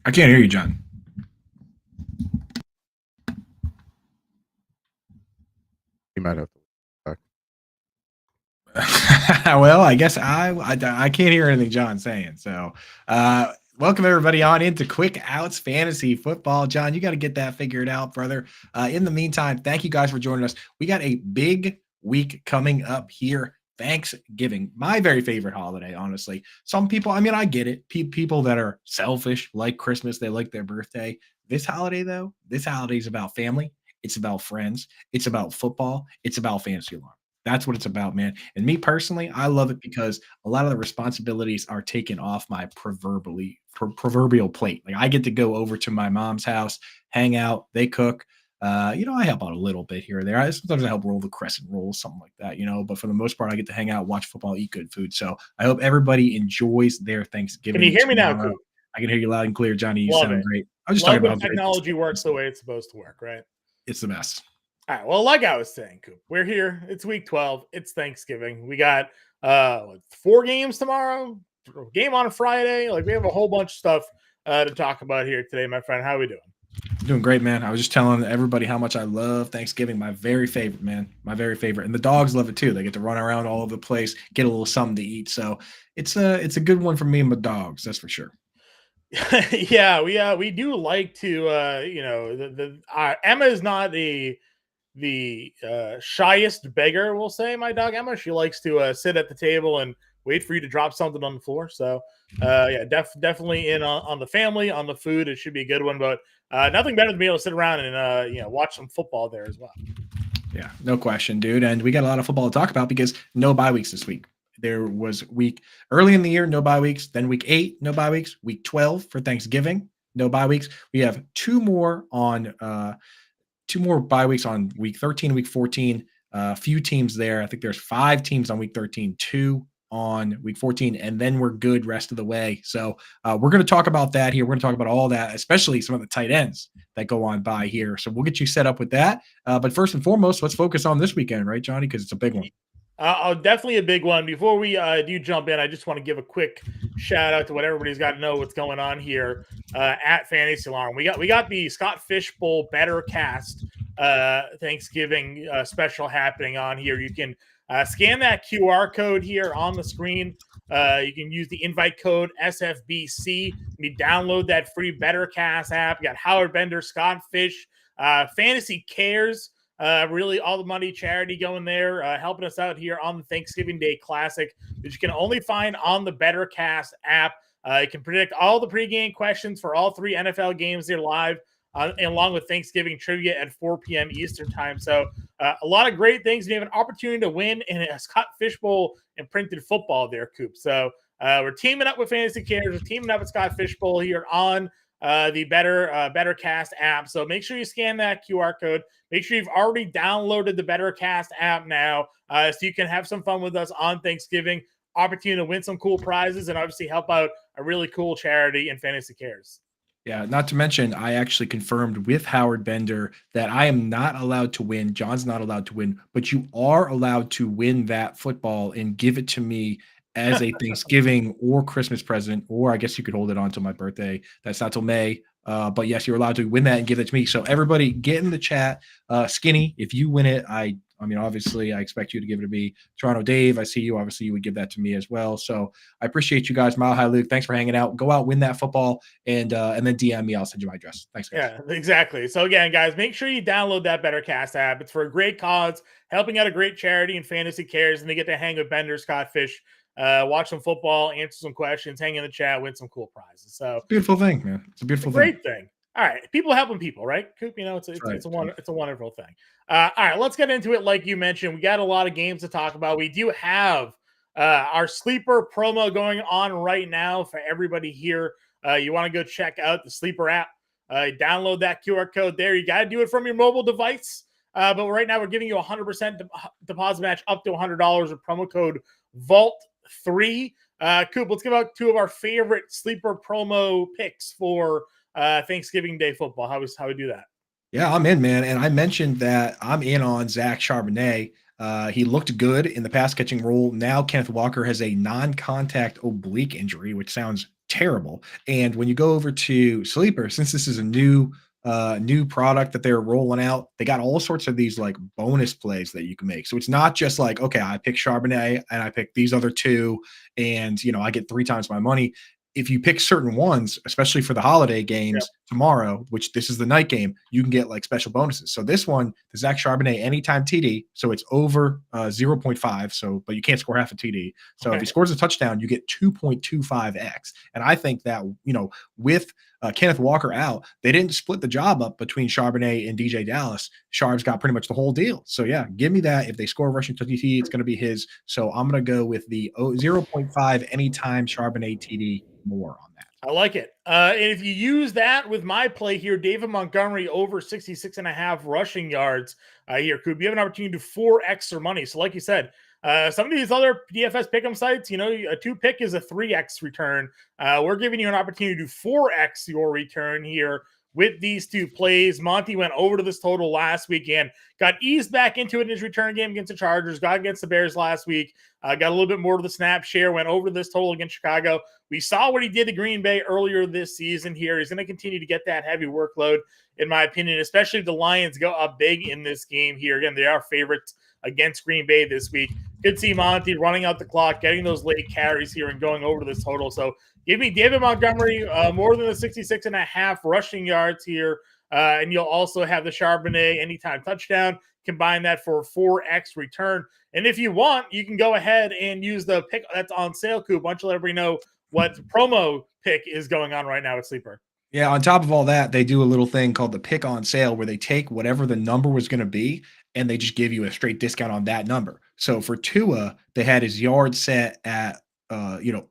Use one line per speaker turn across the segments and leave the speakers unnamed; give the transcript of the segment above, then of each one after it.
I can't hear you, John.
You might have to talk.
Well, I guess I can't hear anything John's saying. So, welcome everybody on into Quick Outs Fantasy Football. John, you got to get that figured out, brother. In the meantime, thank you guys for joining us. We got a big week coming up here. Thanksgiving, my very favorite holiday, honestly. Some people, I mean, I get it. People that are selfish like Christmas, they like their birthday. This holiday, though, this holiday is about family. It's about friends. It's about football. It's about fantasy alarm. That's what it's about, man. And me personally, I love it because a lot of the responsibilities are taken off my proverbial plate. Like I get to go over to my mom's house, hang out, they cook. I help out a little bit here or there. Sometimes I help roll the crescent rolls, something like that, but for the most part, I get to hang out, watch football, eat good food. So I hope everybody enjoys their Thanksgiving.
Can you hear me now,
tomorrow.
Coop?
I can hear you loud and clear, Johnny. You
Love
sound
it.
great. I'm just
Love
talking
when
about
technology works the way it's supposed to work, right?
It's the best.
All right. Well, like I was saying, Coop, we're here. It's week 12. It's Thanksgiving. We got 4 games tomorrow, game on a Friday. Like we have a whole bunch of stuff to talk about here today, my friend. How are we doing?
Doing great, man. I was just telling everybody how much I love Thanksgiving. My very favorite, man. My very favorite. And the dogs love it too. They get to run around all over the place, get a little something to eat. So it's a good one for me and my dogs, that's for sure.
Yeah, we do like to Emma is not the shyest beggar, we'll say. My dog Emma, she likes to sit at the table and wait for you to drop something on the floor. So yeah, definitely in on the family, on the food. It should be a good one, but nothing better than being able to sit around and watch some football there as well.
Yeah, no question, dude. And we got a lot of football to talk about because no bye weeks this week. There was week early in the year, no bye weeks. Then week 8, no bye weeks. Week 12 for Thanksgiving, no bye weeks. We have two more bye weeks on week 13, week 14. A few teams there. I think there's 5 teams on week 13, 2 on week 14, and then we're good rest of the way. So we're going to talk about that here. We're going to talk about all that, especially some of the tight ends that go on by here. So we'll get you set up with that. But first and foremost, let's focus on this weekend, right, Johnny? Because it's a big one.
Definitely a big one. Before we do jump in, I just want to give a quick shout out to what everybody's got to know what's going on here at Fantasy Alarm. We got the Scott Fish Bowl Better Cast Thanksgiving special happening on here. You can scan that QR code here on the screen. You can use the invite code SFBC. You download that free Better Cast app. You got Howard Bender, Scott Fish, Fantasy Cares. Really all the money charity going there, helping us out here on the Thanksgiving Day Classic, which you can only find on the BetterCast app. You can predict all the pregame questions for all 3 NFL games there live, along with Thanksgiving trivia at 4 p.m. Eastern time. So a lot of great things. You have an opportunity to win in a Scott Fishbowl and printed football there, Coop. So we're teaming up with Fantasy Cares. We're teaming up with Scott Fishbowl here on the BetterCast app. So make sure you scan that QR code. Make sure you've already downloaded the BetterCast app now, so you can have some fun with us on Thanksgiving. Opportunity to win some cool prizes and obviously help out a really cool charity in Fantasy Cares.
Yeah, not to mention, I actually confirmed with Howard Bender that I am not allowed to win. John's not allowed to win, but you are allowed to win that football and give it to me as a Thanksgiving or Christmas present, or I guess you could hold it on till my birthday. That's not till May. But yes, you're allowed to win that and give it to me. So everybody get in the chat. Skinny, if you win it, I mean, obviously, I expect you to give it to me. Toronto Dave, I see you. Obviously, you would give that to me as well. So I appreciate you guys. Mile High Luke, thanks for hanging out. Go out, win that football, and then DM me. I'll send you my address. Thanks, guys.
Yeah, exactly. So again, guys, make sure you download that BetterCast app. It's for a great cause, helping out a great charity in Fantasy Cares, and they get to hang with Bender, Scott Fish, watch some football, answer some questions, hang in the chat, win some cool prizes. So
it's a beautiful thing, man. It's a beautiful
great thing. All right, people helping people, right, Coop? It's a wonderful thing. All right, let's get into it. Like you mentioned, we got a lot of games to talk about. We do have our sleeper promo going on right now for everybody here. You want to go check out the Sleeper app. Download that QR code there. You got to do it from your mobile device. But right now, we're giving you a 100% deposit match up to $100 with promo code VAULT3. Coop, let's give out 2 of our favorite sleeper promo picks for Thanksgiving Day football. How we do that?
Yeah, I'm in, man. And I mentioned that I'm in on Zach Charbonnet. He looked good in the pass catching role. Now Kenneth Walker has a non-contact oblique injury, which sounds terrible. And when you go over to Sleeper, since this is a new product that they're rolling out, they got all sorts of these like bonus plays that you can make. So it's not just like, okay, I pick Charbonnet and I pick these other two, and I get 3 times my money. If you pick certain ones, especially for the holiday games tomorrow, which this is the night game, you can get like special bonuses. So this one, the Zach Charbonnet anytime TD, so it's over 0.5. So, but you can't score half a TD. So if he scores a touchdown, you get 2.25x. And I think that with Kenneth Walker out, they didn't split the job up between Charbonnet and DJ Dallas. Charb's got pretty much the whole deal. So yeah, give me that. If they score rushing TD, it's going to be his. So I'm going to go with the 0.5 anytime Charbonnet TD more on that.
I like it. And if you use that with my play here, David Montgomery over 66.5 rushing yards here, Coop, you have an opportunity to 4x your money. So like you said, some of these other DFS pick'em sites, a 2-pick is a 3x return. We're giving you an opportunity to 4x your return here with these 2 plays. Monty went over to this total last weekend, got eased back into it in his return game against the Chargers, got against the Bears last week, got a little bit more to the snap share, went over this total against Chicago. We saw what he did to Green Bay earlier this season here. He's going to continue to get that heavy workload, in my opinion, especially if the Lions go up big in this game here. Again, they are favorites against Green Bay this week. Could see Monty running out the clock, getting those late carries here and going over this total. So give me David Montgomery more than the 66.5 rushing yards here. And you'll also have the Charbonnet anytime touchdown. Combine that for a 4x return. And if you want, you can go ahead and use the pick that's on sale, Coop. Why don't you let everybody know what promo pick is going on right now at Sleeper?
Yeah, on top of all that, they do a little thing called the pick on sale where they take whatever the number was going to be and they just give you a straight discount on that number. So for Tua, they had his yard set at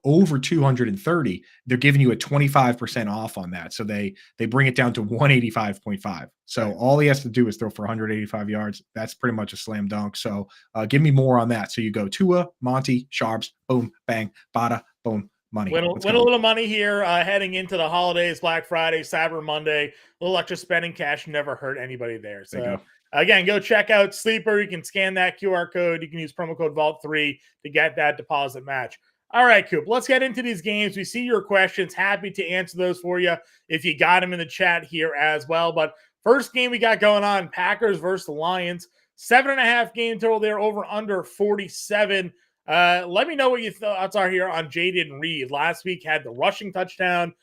over 230. They're giving you a 25% off on that. So they bring it down to 185.5. So all he has to do is throw for 185 yards. That's pretty much a slam dunk. So give me more on that. So you go Tua, Monty, Sharps, boom, bang, bada, boom. Money.
Win a little money here heading into the holidays, Black Friday, Cyber Monday. A little extra spending cash never hurt anybody there. So again, go check out Sleeper. You can scan that QR code. You can use promo code Vault3 to get that deposit match. All right, Coop, let's get into these games. We see your questions. Happy to answer those for you if you got them in the chat here as well. But first game we got going on, Packers versus the Lions. 7.5 game total there, over under 47. Let me know what your thoughts are here on Jaden Reed. Last week had the rushing touchdown,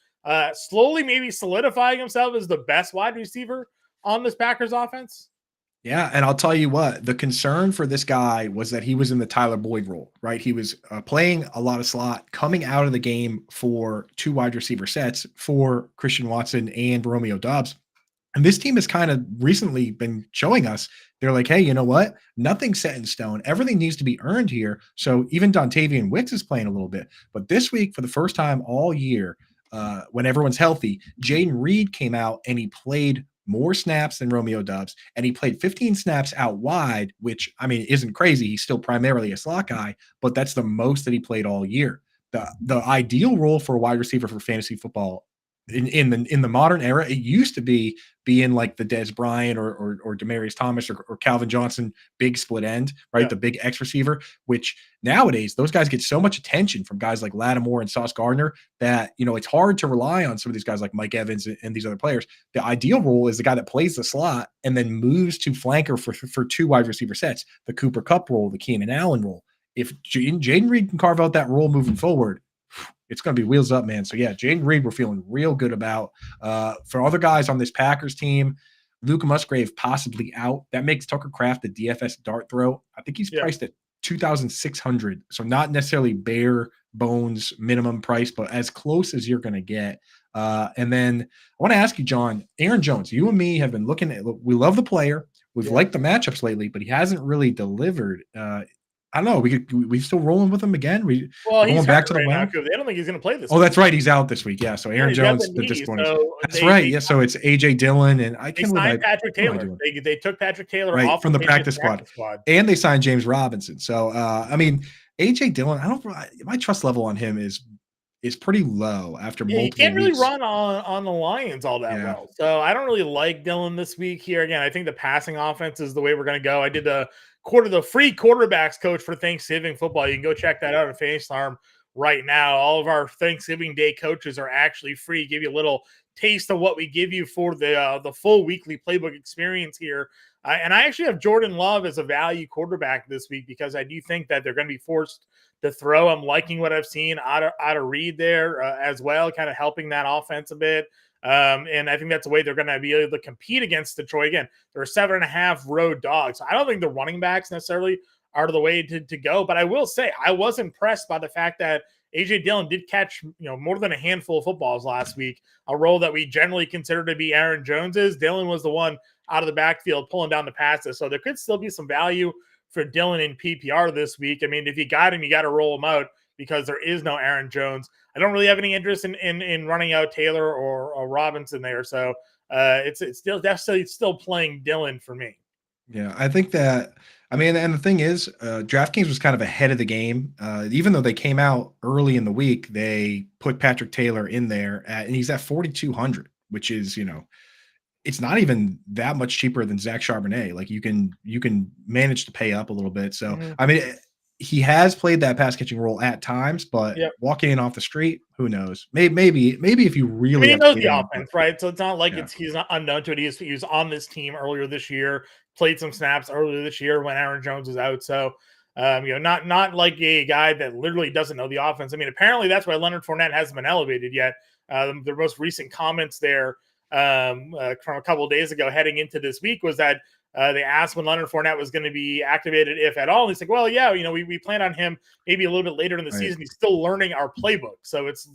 slowly maybe solidifying himself as the best wide receiver on this Packers offense.
Yeah, and I'll tell you what, the concern for this guy was that he was in the Tyler Boyd role, right? He was playing a lot of slot, coming out of the game for 2 wide receiver sets for Christian Watson and Romeo Doubs. And this team has kind of recently been showing us, they're like, hey, you know what? Nothing's set in stone. Everything needs to be earned here. So even Dontavian Wicks is playing a little bit. But this week, for the first time all year, when everyone's healthy, Jaden Reed came out and he played more snaps than Romeo Doubs. And he played 15 snaps out wide, which, I mean, isn't crazy. He's still primarily a slot guy, but that's the most that he played all year. The ideal role for a wide receiver for fantasy football in the modern era, it used to be being like the Dez Bryant or Demaryius Thomas or Calvin Johnson, big split end, right? Yeah. The big X receiver, which nowadays those guys get so much attention from guys like Lattimore and Sauce Gardner that, it's hard to rely on some of these guys like Mike Evans and these other players. The ideal role is the guy that plays the slot and then moves to flanker for 2 wide receiver sets, the Cooper Kupp role, the Keenan Allen role. If Jaden Reed can carve out that role moving forward, it's going to be wheels up, man. So, yeah, Jaden Reed we're feeling real good about. For other guys on this Packers team, Luke Musgrave possibly out. That makes Tucker Kraft the DFS dart throw. I think he's priced at $2,600. So not necessarily bare bones minimum price, but as close as you're going to get. And then I want to ask you, John, Aaron Jones, you and me have been looking at – we love the player. We've liked the matchups lately, but he hasn't really delivered. I don't know. We still rolling with him again. He's going back to the
well. They don't think he's going to play this.
Oh, that's right. He's out this week. Yeah. So Aaron Jones, the disappointment. That's right. Yeah. So it's AJ Dillon and I can't
signed Patrick Taylor. They took Patrick Taylor off
from the practice squad, and they signed James Robinson. So I mean, AJ Dillon. My trust level on him is pretty low after multiple
you can't
weeks.
really run on the Lions all that well. So I don't really like Dillon this week here. Again, I think the passing offense is the way we're going to go. I did the free quarterbacks coach for Thanksgiving football. You can go check that out at Fantasy Farm right now. All of our Thanksgiving Day coaches are actually free, give you a little taste of what we give you for the full weekly playbook experience here. And I actually have Jordan Love as a value quarterback this week because I do think that they're going to be forced to throw. I'm liking what I've seen out of Reed there as well, kind of helping that offense a bit. And I think that's the way they're going to be able to compete against Detroit. Again, they're a 7.5 road dogs. So I don't think the running backs necessarily are the way to go. But I will say I was impressed by the fact that A.J. Dillon did catch more than a handful of footballs last week, a role that we generally consider to be Aaron Jones's. Dillon was the one out of the backfield pulling down the passes. So there could still be some value for Dillon in PPR this week. I mean, if you got him, you got to roll him out because there is no Aaron Jones. I don't really have any interest in running out Taylor or Robinson there. So it's still definitely still playing Dillon for me.
Yeah, I think that, I mean, and the thing is, DraftKings was kind of ahead of the game. Even though they came out early in the week, they put Patrick Taylor in there, and he's at 4,200, which is, it's not even that much cheaper than Zach Charbonnet. Like you can manage to pay up a little bit. So I mean, he has played that pass catching role at times, but walking in off the street, who knows? Maybe if you really
he knows the offense, right? So it's not like he's not unknown to it. He was on this team earlier this year, played some snaps earlier this year when Aaron Jones was out. So not like a guy that literally doesn't know the offense. I mean, apparently that's why Leonard Fournette hasn't been elevated yet. The most recent comments there from a couple of days ago heading into this week was that they asked when Leonard Fournette was going to be activated, if at all. And he's like, well, yeah, we plan on him maybe a little bit later in the season. He's still learning our playbook. So it's,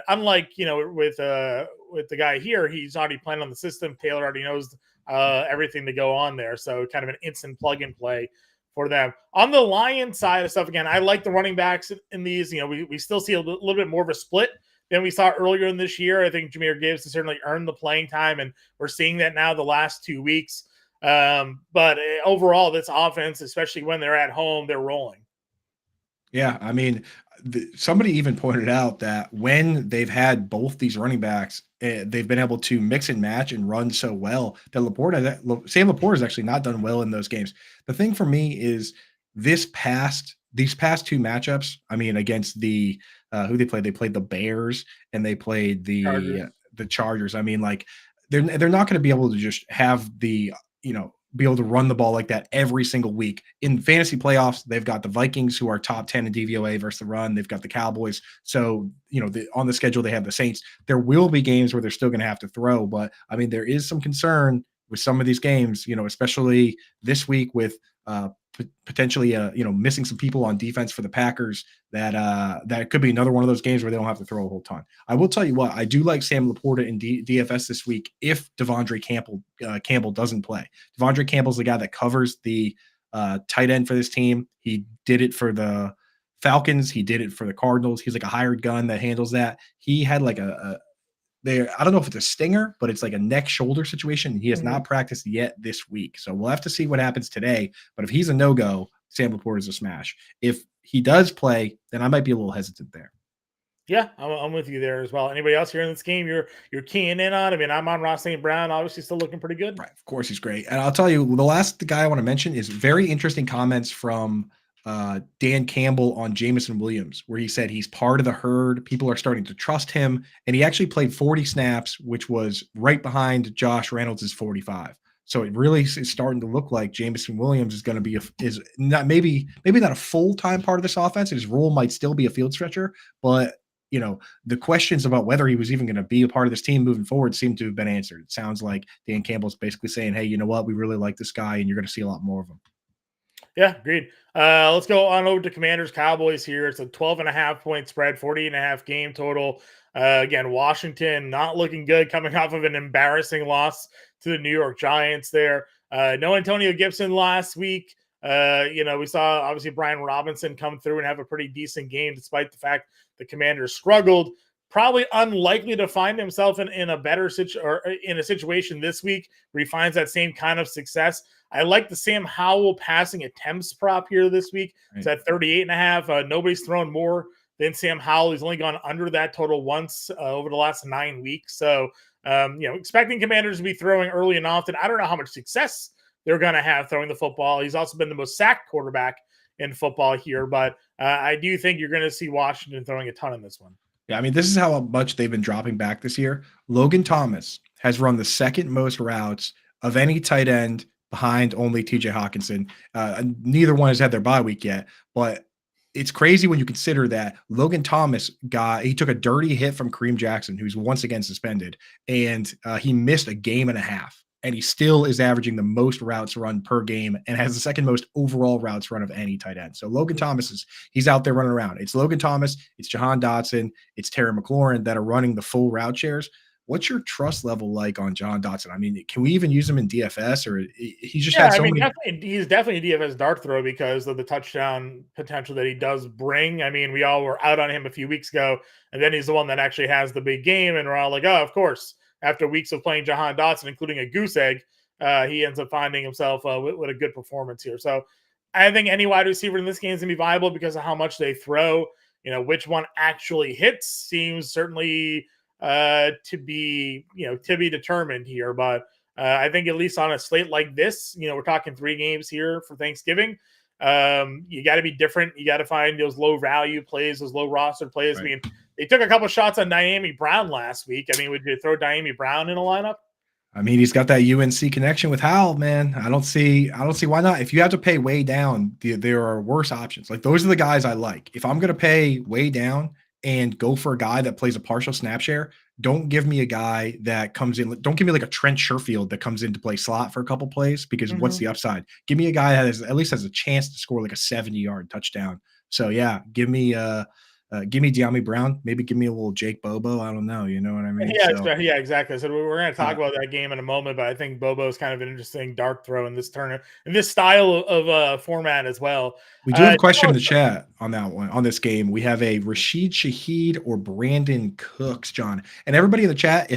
unlike, with the guy here, he's already playing on the system. Taylor already knows everything to go on there. So kind of an instant plug and play for them. On the Lions side of stuff, again, I like the running backs in these. We still see a little bit more of a split than we saw earlier in this year. I think Jahmyr Gibbs has certainly earned the playing time, and we're seeing that now the last 2 weeks. But overall, this offense, especially when they're at home, they're rolling.
Yeah, I mean, somebody even pointed out that when they've had both these running backs, they've been able to mix and match and run so well that Sam Laporta has actually not done well in those games. The thing for me is these past 2 matchups. I mean, against the who they played the Bears and they played the Chargers. I mean, like they're not going to be able to just have be able to run the ball like that every single week. In fantasy playoffs, they've got the Vikings, who are top 10 in DVOA versus the run. They've got the Cowboys. So, on the schedule, they have the Saints. There will be games where they're still going to have to throw. But, I mean, there is some concern with some of these games, especially this week with potentially, missing some people on defense for the Packers, that could be another one of those games where they don't have to throw a whole ton. I will tell you what, I do like Sam Laporta in DFS this week if Devondre Campbell doesn't play. Devondre Campbell's the guy that covers the tight end for this team. He did it for the Falcons. He did it for the Cardinals. He's like a hired gun that handles that. He had like I don't know if it's a stinger, but it's like a neck shoulder situation. He has not practiced yet this week. So we'll have to see what happens today. But if he's a no-go, Sam Laporta is a smash. If he does play, then I might be a little hesitant there.
Yeah, I'm with you there as well. Anybody else here in this game you're keying in on? I mean, I'm on Ross St. Brown, obviously still looking pretty good.
Right. Of course, he's great. And I'll tell you, the last guy I want to mention is very interesting comments from Dan Campbell on Jameson Williams, where he said he's part of the herd. People are starting to trust him. And he actually played 40 snaps, which was right behind Josh Reynolds' 45. So it really is starting to look like Jameson Williams is going to be is not maybe not a full-time part of this offense. His role might still be a field stretcher, but the questions about whether he was even going to be a part of this team moving forward seem to have been answered. It sounds like Dan Campbell's basically saying, hey, you know what? We really like this guy, and you're going to see a lot more of him.
Yeah, agreed. Let's go on over to Commanders Cowboys here. It's a 12.5 point spread, 40.5 game total. Again, Washington not looking good, coming off of an embarrassing loss to the New York Giants there. No Antonio Gibson last week. We saw obviously Brian Robinson come through and have a pretty decent game, despite the fact the Commanders struggled. Probably unlikely to find himself in a better in a situation this week where he finds that same kind of success. I like the Sam Howell passing attempts prop here this week. Right. It's at 38.5. Nobody's thrown more than Sam Howell. He's only gone under that total once over the last 9 weeks. So, expecting Commanders to be throwing early and often. I don't know how much success they're going to have throwing the football. He's also been the most sacked quarterback in football here. But I do think you're going to see Washington throwing a ton in this one.
Yeah, I mean, this is how much they've been dropping back this year. Logan Thomas has run the second most routes of any tight end behind only TJ Hawkinson. Neither one has had their bye week yet, but it's crazy when you consider that Logan Thomas he took a dirty hit from Kareem Jackson, who's once again suspended, and he missed a game and a half. And he still is averaging the most routes run per game and has the second most overall routes run of any tight end. So Logan Thomas he's out there running around. It's Logan Thomas, it's Jahan Dotson, it's Terry McLaurin that are running the full route shares. What's your trust level like on Jahan Dotson? I mean, can we even use him in DFS, or he's just had so many?
He's definitely a DFS dart throw because of the touchdown potential that he does bring. I mean, we all were out on him a few weeks ago, and then he's the one that actually has the big game, and we're all like, oh, of course. After weeks of playing Jahan Dotson, including a goose egg, he ends up finding himself with a good performance here. So I think any wide receiver in this game is going to be viable because of how much they throw. You know, which one actually hits seems certainly to be determined here. But I think at least on a slate like this, we're talking 3 games here for Thanksgiving. You got to be different. You got to find those low value plays, those low roster plays. Right. I mean, they took a couple shots on Dyami Brown last week. I mean, would you throw Dyami Brown in a lineup?
I mean, he's got that UNC connection with Howell, man. I don't see why not. If you have to pay way down, there are worse options. Like, those are the guys I like. If I'm going to pay way down and go for a guy that plays a partial snap share, don't give me a guy that comes in. Don't give me like a Trent Sherfield that comes in to play slot for a couple plays, because what's the upside? Give me a guy that at least has a chance to score like a 70-yard touchdown. So yeah, give me Dyami Brown. Maybe give me a little Jake Bobo. I don't know. You know what I mean?
Yeah, exactly. So we're going to talk about that game in a moment, but I think Bobo is kind of an interesting dart throw in this tournament, in this style of format as well.
We do have a question in the chat on that one, on this game. We have a Rashid Shaheed or Brandon Cooks, John. And everybody in the chat,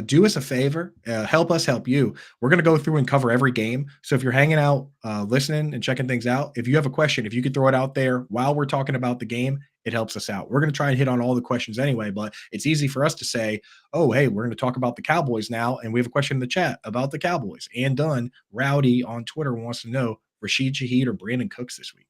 do us a favor, help us help you. We're going to go through and cover every game. So if you're hanging out, listening and checking things out, if you have a question, if you could throw it out there while we're talking about the game, it helps us out. We're going to try and hit on all the questions anyway, but it's easy for us to say, oh, hey, we're going to talk about the Cowboys now. And we have a question in the chat about the Cowboys. And Dunn, Rowdy on Twitter wants to know Rashid Shaheed or Brandon Cooks this week.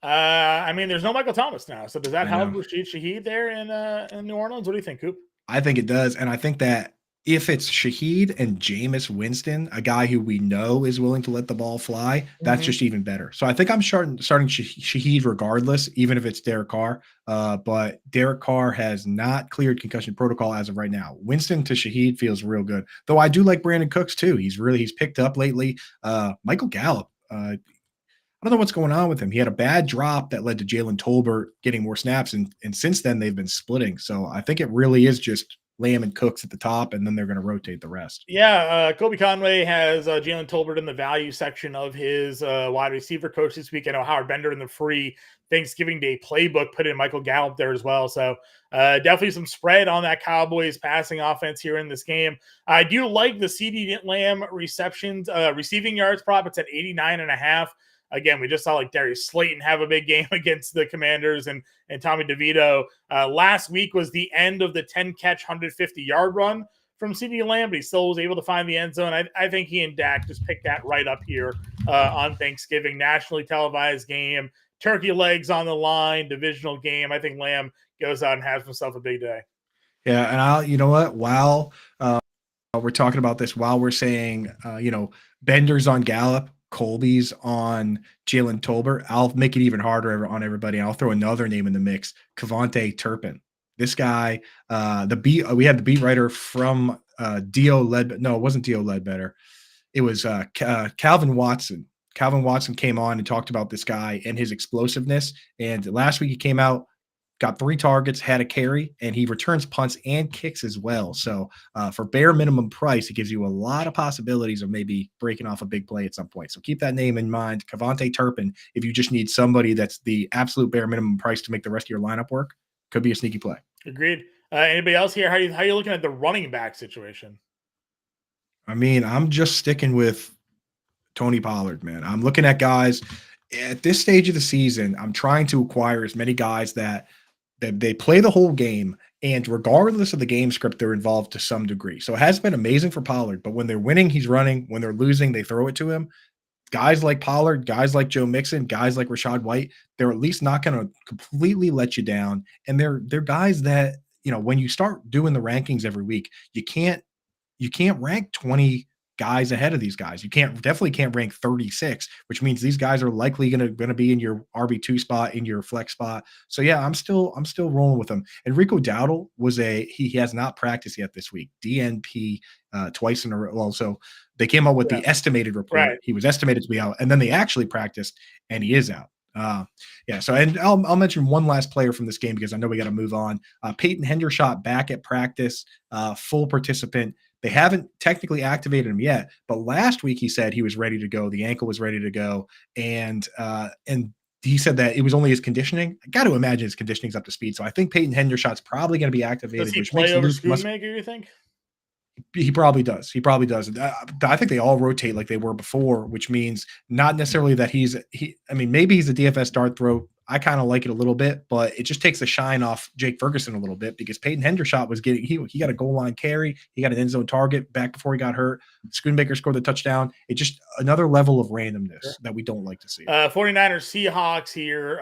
I mean, there's no Michael Thomas now. So does that help Rashid Shaheed there in New Orleans? What do you think, Coop?
I think it does. And I think that if it's Shaheed and Jameis Winston, a guy who we know is willing to let the ball fly, that's just even better. So I think I'm starting Shaheed regardless, even if it's Derek Carr. But Derek Carr has not cleared concussion protocol as of right now. Winston to Shaheed feels real good. Though I do like Brandon Cooks too. He's picked up lately. Michael Gallup, I don't know what's going on with him. He had a bad drop that led to Jalen Tolbert getting more snaps, and since then they've been splitting. So I think it really is just Lamb and Cooks at the top, and then they're going to rotate the rest.
Yeah, Kobe Conway has Jalen Tolbert in the value section of his wide receiver coach this week. I know Howard Bender in the free Thanksgiving Day playbook put in Michael Gallup there as well. So definitely some spread on that Cowboys passing offense here in this game. I do like the CeeDee Lamb receiving yards prop. It's at 89.5. Again, we just saw like Darius Slayton have a big game against the Commanders and Tommy DeVito. Last week was the end of the 10-catch, 150-yard run from CeeDee Lamb, but he still was able to find the end zone. I think he and Dak just picked that right up here on Thanksgiving. Nationally televised game, turkey legs on the line, divisional game. I think Lamb goes out and has himself a big day.
Yeah, and you know what? While we're talking about this, while we're saying, Bender's on Gallup, Colby's on Jalen Tolbert, I'll make it even harder on everybody. I'll throw another name in the mix, Kevontae Turpin. This guy, we had the beat writer from D.O. Ledbetter. No, it wasn't D.O. Ledbetter. It was Calvin Watson. Calvin Watson came on and talked about this guy and his explosiveness. And last week he came out, got 3 targets, had a carry, and he returns punts and kicks as well. So for bare minimum price, it gives you a lot of possibilities of maybe breaking off a big play at some point. So keep that name in mind, Kevontae Turpin. If you just need somebody that's the absolute bare minimum price to make the rest of your lineup work, could be a sneaky play.
Agreed. Anybody else here? How are you looking at the running back situation?
I mean, I'm just sticking with Tony Pollard, man. I'm looking at guys at this stage of the season. I'm trying to acquire as many guys that they play the whole game, and regardless of the game script, they're involved to some degree. So it has been amazing for Pollard, but when they're winning, he's running. When they're losing, they throw it to him. guys like Pollard, guys like Joe Mixon, guys like Rashad White, they're at least not going to completely let you down. And they're guys that, when you start doing the rankings every week, you can't rank 20 guys ahead of these guys. You definitely can't rank 36, which means these guys are likely going to be in your RB2 spot, in your flex spot. So yeah, I'm still rolling with him. Enrico Dowdle he has not practiced yet this week. DNP twice in a row. Well, so they came out with the estimated report.
Right.
He was estimated to be out, and then they actually practiced, and he is out. Yeah. So, and I'll mention one last player from this game because I know we got to move on. Peyton Hendershot back at practice, full participant. They haven't technically activated him yet, but last week he said he was ready to go. The ankle was ready to go, and he said that it was only his conditioning. I got to imagine his conditioning's up to speed. So I think Peyton Hendershot's probably going to be activated.
Does he
which
play
makes
over
Luke
Schoonmaker, you think?
He probably does. I think they all rotate like they were before, which means not necessarily that maybe he's a DFS dart throw. I kind of like it a little bit, but it just takes the shine off Jake Ferguson a little bit because Peyton Hendershot was he got a goal line carry. He got an end zone target back before he got hurt. Schoonmaker scored the touchdown. It's just another level of randomness that we don't like to see.
49ers Seahawks here.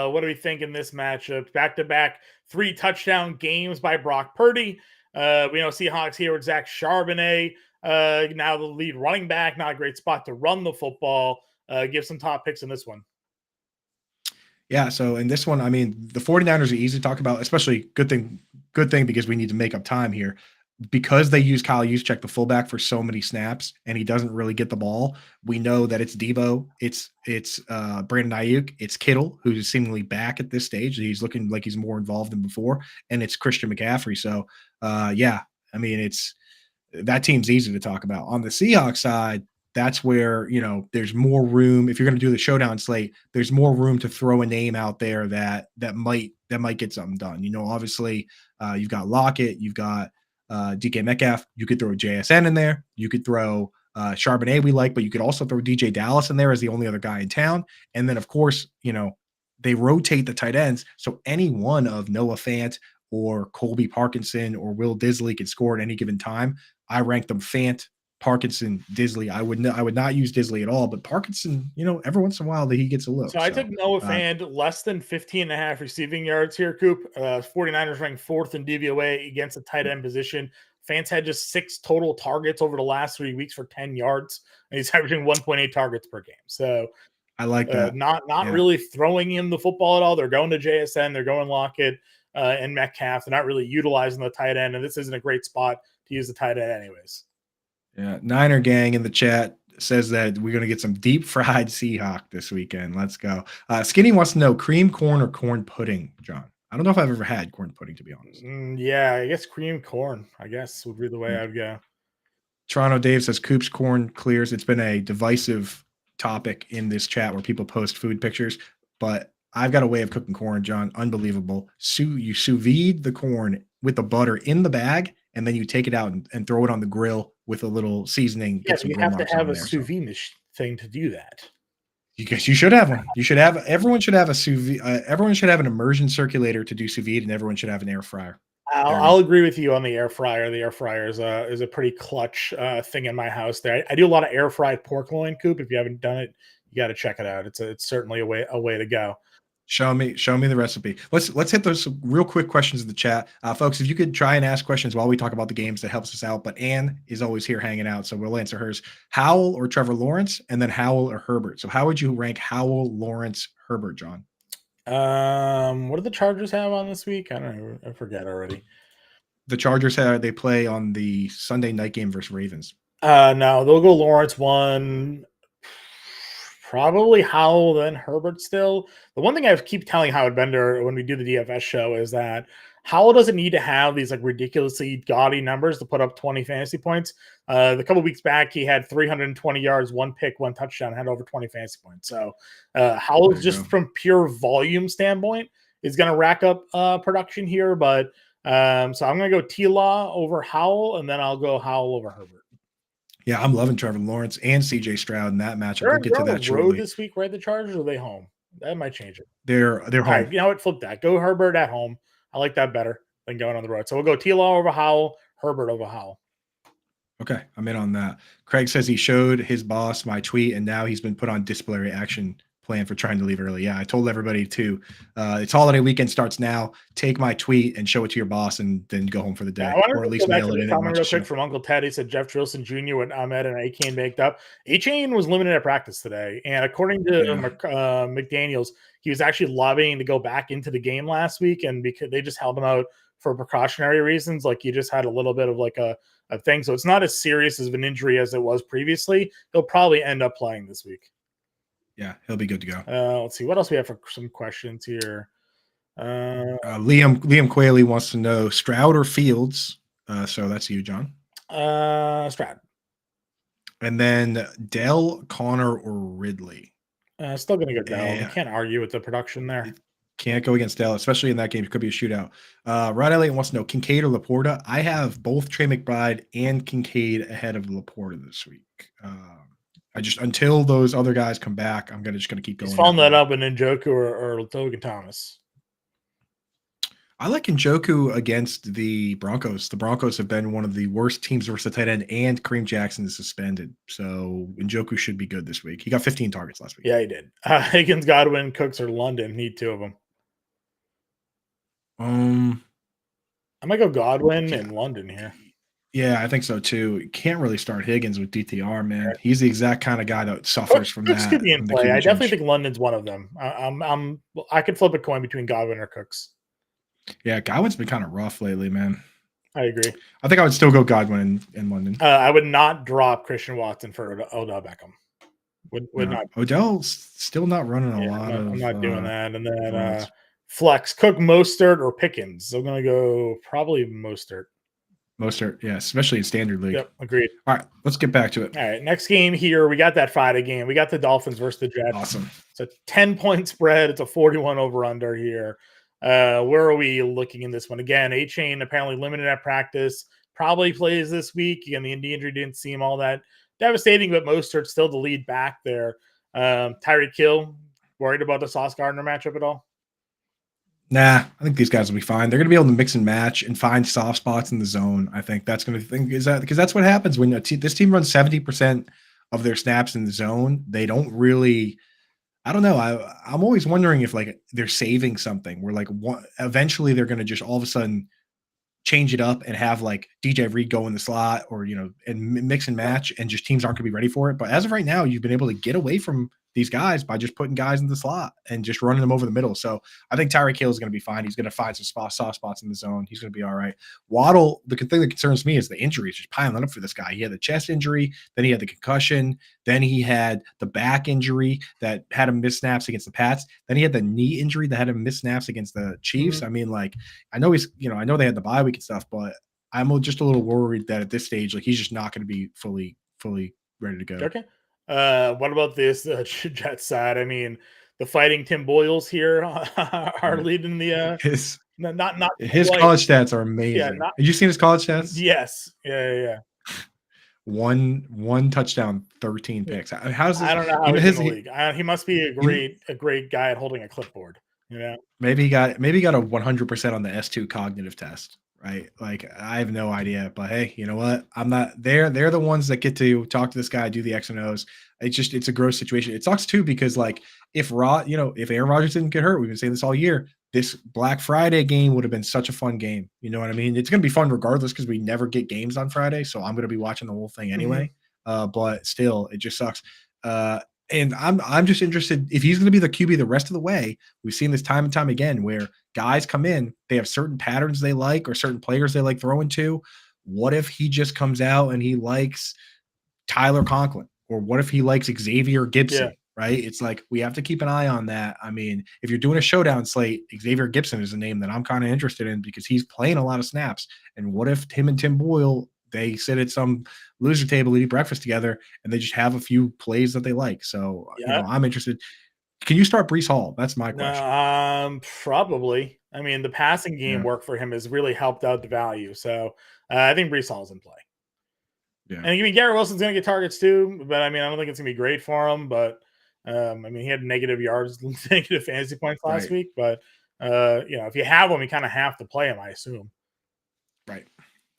What do we think in this matchup? Back-to-back 3 touchdown games by Brock Purdy. We know Seahawks here with Zach Charbonnet, now the lead running back. Not a great spot to run the football. Give some top picks in this one.
Yeah, so in this one, the 49ers are easy to talk about, especially good thing because we need to make up time here. Because they use Kyle Juszczyk, the fullback, for so many snaps, and he doesn't really get the ball. We know that it's Debo, it's Brandon Ayuk, it's Kittle, who's seemingly back at this stage. He's looking like he's more involved than before, and it's Christian McCaffrey. So, it's that team's easy to talk about. On the Seahawks side, that's where, there's more room. If you're going to do the showdown slate, there's more room to throw a name out there that might get something done. Obviously, you've got Lockett, you've got DK Metcalf. You could throw JSN in there. You could throw Charbonnet we like, but you could also throw DJ Dallas in there as the only other guy in town. And then, of course, they rotate the tight ends. So any one of Noah Fant or Colby Parkinson or Will Disley can score at any given time. I rank them Fant, Parkinson, Disley. I would not use Disley at all, but Parkinson, every once in a while that he gets a look.
So I took Noah Fant less than 15.5 receiving yards here, Coop. 49ers ranked 4th in DVOA against the tight end position. Fant's had just 6 total targets over the last 3 weeks for 10 yards, and he's averaging 1.8 targets per game. So
I like that.
Not really throwing him the football at all. They're going to JSN. They're going Lockett and Metcalf. They're not really utilizing the tight end, and this isn't a great spot to use the tight end anyways.
Yeah, Niner Gang in the chat says that we're going to get some deep fried Seahawk this weekend. Let's go. Skinny wants to know cream corn or corn pudding, John. I don't know if I've ever had corn pudding, to be honest.
Yeah, I guess cream corn, would be the way I'd go.
Toronto Dave says Coop's corn clears. It's been a divisive topic in this chat where people post food pictures, but I've got a way of cooking corn, John. Unbelievable. You sous vide the corn with the butter in the bag, and then you take it out and throw it on the grill with a little seasoning.
Yeah, you have to have a sous vide thing to do that.
You should have one. Everyone should have a sous vide. Everyone should have an immersion circulator to do sous vide, and everyone should have an air fryer.
I'll agree with you on the air fryer. The air fryer is a pretty clutch thing in my house. There, I do a lot of air fried pork loin, Coop. If you haven't done it, you got to check it out. It's certainly a way to go.
Show me the recipe. Let's hit those real quick questions in the chat, folks. If you could try and ask questions while we talk about the games, that helps us out. But Ann is always here hanging out, so we'll answer hers. Howell or Trevor Lawrence, and then Howell or Herbert. So how would you rank Howell, Lawrence, Herbert, John?
What do the Chargers have on this week? I don't know. I forget already.
The Chargers they play on the Sunday night game versus Ravens.
No, they'll go Lawrence 1. Probably Howell, then Herbert still. The one thing I keep telling Howard Bender when we do the DFS show is that Howell doesn't need to have these like ridiculously gaudy numbers to put up 20 fantasy points. The couple weeks back, he had 320 yards, 1 pick, 1 touchdown, had over 20 fantasy points. So Howell, just from pure volume standpoint, is going to rack up production here. But so I'm going to go T-Law over Howell, and then I'll go Howell over Herbert.
Yeah, I'm loving Trevor Lawrence and CJ Stroud in that matchup.
We'll
get to that shortly.
This week, right? The Chargers, or are they home? That might change it.
They're home.
All right, you know what? Flip that. Go Herbert at home. I like that better than going on the road. So we'll go T-Law over Howell, Herbert over Howell.
Okay, I'm in on that. Craig says he showed his boss my tweet, and now he's been put on disciplinary action plan for trying to leave early. Yeah, I told everybody too. It's holiday weekend starts now. Take my tweet and show it to your boss, and then go home for the
Yeah, I
day,
want
or at
to
least
go back to
mail it
this
in and
comment
watch
real
the
quick
show.
from Uncle Ted. He said Jeff Trilson Jr. when Ahmed and A-Chain baked up. A-Chain was limited at practice today, and according to McDaniels, he was actually lobbying to go back into the game last week, and because they just held him out for precautionary reasons, like he just had a little bit of like a thing. So it's not as serious of an injury as it was previously. He'll probably end up playing this week.
Yeah, he'll be good to go.
Let's see what else we have for some questions here.
Liam Qualey wants to know Stroud or Fields. So that's you, John.
Stroud.
And then Dell, Connor, or Ridley.
Still going to go Dell. You can't argue with the production there.
Can't go against Dell, especially in that game. It could be a shootout. Rod Elliott wants to know Kincaid or Laporta. I have both Trey McBride and Kincaid ahead of Laporta this week. I just until those other guys come back, I'm just gonna keep going.
He's following that up in Njoku or Logan Thomas.
I like Njoku against the Broncos. The Broncos have been one of the worst teams versus tight end, and Kareem Jackson is suspended. So Njoku should be good this week. He got 15 targets last week.
Yeah, he did. Higgins, Godwin, Cooks, or London. Need two of them. I might go Godwin and London here.
Yeah, I think so too. Can't really start Higgins with DTR, man. He's the exact kind of guy that suffers from
Cooks
that.
Could be in play. I definitely think London's one of them. I could flip a coin between Godwin or Cooks.
Yeah, Godwin's been kind of rough lately, man.
I agree.
I think I would still go Godwin in London.
I would not drop Christian Watson for Odell Beckham. Would not.
Odell's still not running a lot of.
I'm not doing that. And then flex, Cook, Mostert, or Pickens. I'm going to go probably Mostert.
Mostert, yeah, especially in standard league.
Yep, agreed.
All right, let's get back to it.
All right, next game here. We got that Friday game. We got the Dolphins versus the Jets.
Awesome.
It's a 10-point spread. It's a 41 over-under here. Where are we looking in this one? Again, A-Chain apparently limited at practice. Probably plays this week. Again, the knee injury didn't seem all that devastating, but Mostert's still the lead back there. Tyreek Hill, worried about the Sauce Gardner matchup at all?
Nah, I think these guys will be fine. They're going to be able to mix and match and find soft spots in the zone. I think that's going to think is that because that's what happens when this team runs 70% of their snaps in the zone. They don't really. I don't know. I'm always wondering if like they're saving something. Where like eventually they're going to just all of a sudden change it up and have like DJ Reed go in the slot or and mix and match, and just teams aren't going to be ready for it. But as of right now, you've been able to get away from these guys by just putting guys in the slot and just running them over the middle. So I think Tyreek Hill is going to be fine. He's going to find some soft spots in the zone. He's going to be all right. Waddle, the thing that concerns me is the injuries just piling up for this guy. He had the chest injury, then he had the concussion, then he had the back injury that had him miss snaps against the Pats. Then he had the knee injury that had him miss snaps against the Chiefs. Mm-hmm. I mean, like, I know I know they had the bye week and stuff, but I'm just a little worried that at this stage, like, he's just not going to be fully ready to go.
Okay. What about this Jets side? I mean, the Fighting Tim Boyles here are leading the
his
his
college stats are amazing. Yeah, have you seen his college stats?
Yes. Yeah.
One touchdown, 13 picks. How's this?
I don't know how he's in the league. He must be a great guy at holding a clipboard.
Maybe he got a 100% on the S2 cognitive test. Right. Like, I have no idea, but hey, you know what? I'm not there. They're the ones that get to talk to this guy, do the X and O's. It's a gross situation. It sucks too, because like if Aaron Rodgers didn't get hurt, we've been saying this all year, this Black Friday game would have been such a fun game. You know what I mean? It's going to be fun regardless, because we never get games on Friday. So I'm going to be watching the whole thing anyway. Mm-hmm. But still, it just sucks. And I'm just interested if he's going to be the QB the rest of the way. We've seen this time and time again where guys come in, they have certain patterns they like or certain players they like throwing to. What if he just comes out and he likes Tyler Conklin? Or what if he likes Xavier Gibson? Yeah. Right? It's like we have to keep an eye on that. I mean, if you're doing a showdown slate, Xavier Gibson is a name that I'm kind of interested in because he's playing a lot of snaps. And what if him and Tim Boyle, they sit at some loser table, eat breakfast together, and they just have a few plays that they like? So, I'm interested. Can you start Breece Hall? That's my question.
Probably. I mean, the passing game work for him has really helped out the value. So I think Breece Hall's in play. Yeah. And I mean, Garrett Wilson's going to get targets too, but I mean, I don't think it's going to be great for him. But I mean, he had negative yards, negative fantasy points last week. But if you have him, you kind of have to play him, I assume.
Right.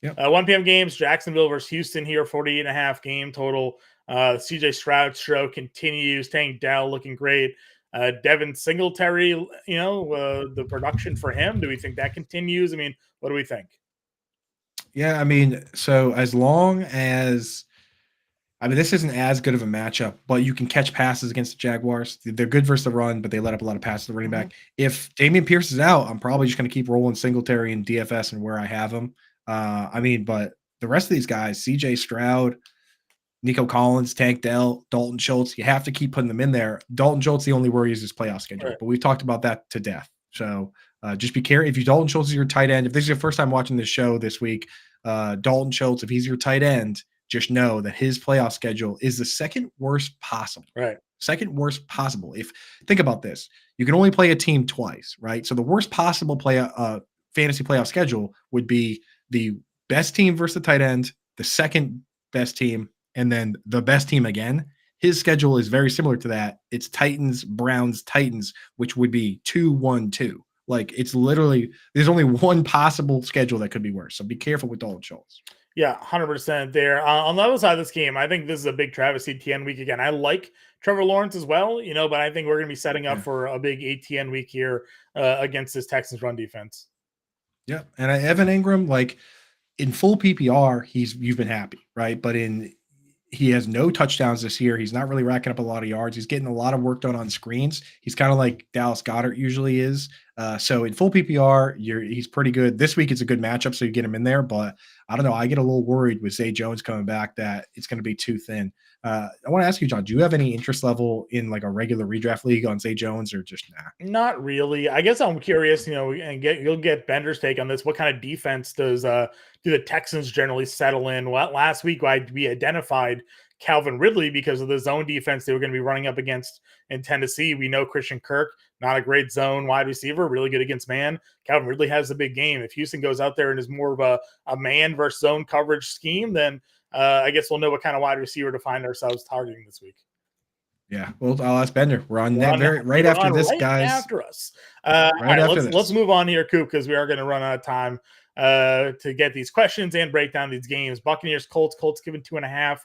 Yep.
1 p.m. games, Jacksonville versus Houston here, 48.5 game total. CJ Stroud show continues. Tank Dell looking great. Devin Singletary, the production for him, do we think that continues? I mean, what do we think?
Yeah, I mean, so as long as this isn't as good of a matchup, but you can catch passes against the Jaguars. They're good versus the run, but they let up a lot of passes to the running back. If Dameon Pierce is out, I'm probably just going to keep rolling Singletary and DFS and where I have him. But the rest of these guys, CJ Stroud, Nico Collins, Tank Dell, Dalton Schultz, you have to keep putting them in there. Dalton Schultz, the only worry is his playoff schedule,
Right.
but we've talked about that to death. So just be careful. If you Dalton Schultz is your tight end, if this is your first time watching this show this week, Dalton Schultz, if he's your tight end, just know that his playoff schedule is the second worst possible.
Right.
Second worst possible. Think about this, you can only play a team twice, right? So the worst possible fantasy playoff schedule would be the best team versus the tight end, the second best team, and then the best team again. His schedule is very similar to that. It's Titans, Browns, Titans, which would be 2-1-2. Like, it's literally, there's only one possible schedule that could be worse. So be careful with Dalton Schultz.
Yeah, 100% there. On the other side of this game, I think this is a big Travis Etienne week again. I like Trevor Lawrence as well, but I think we're going to be setting up for a big Etienne week here against this Texans run defense.
Yeah, and Evan Ingram, like in full PPR, you've been happy, right? But he has no touchdowns this year. He's not really racking up a lot of yards. He's getting a lot of work done on screens. He's kind of like Dallas Goedert usually is. So in full PPR, he's pretty good. This week it's a good matchup, so you get him in there. But I don't know. I get a little worried with Zay Jones coming back that it's going to be too thin. I want to ask you, John, do you have any interest level in like a regular redraft league on Zay Jones or just nah?
Not really. I guess I'm curious, and you'll get Bender's take on this. What kind of defense do the Texans generally settle in? Well, last week we identified Calvin Ridley because of the zone defense they were going to be running up against in Tennessee. We know Christian Kirk, not a great zone wide receiver, really good against man. Calvin Ridley has a big game. If Houston goes out there and is more of a man versus zone coverage scheme, then I guess we'll know what kind of wide receiver to find ourselves targeting this week.
Yeah, well, I'll ask Bender. We're on that right after this, guys.
After us. Let's move on here, Coop, because we are going to run out of time to get these questions and break down these games. Buccaneers, Colts given 2.5.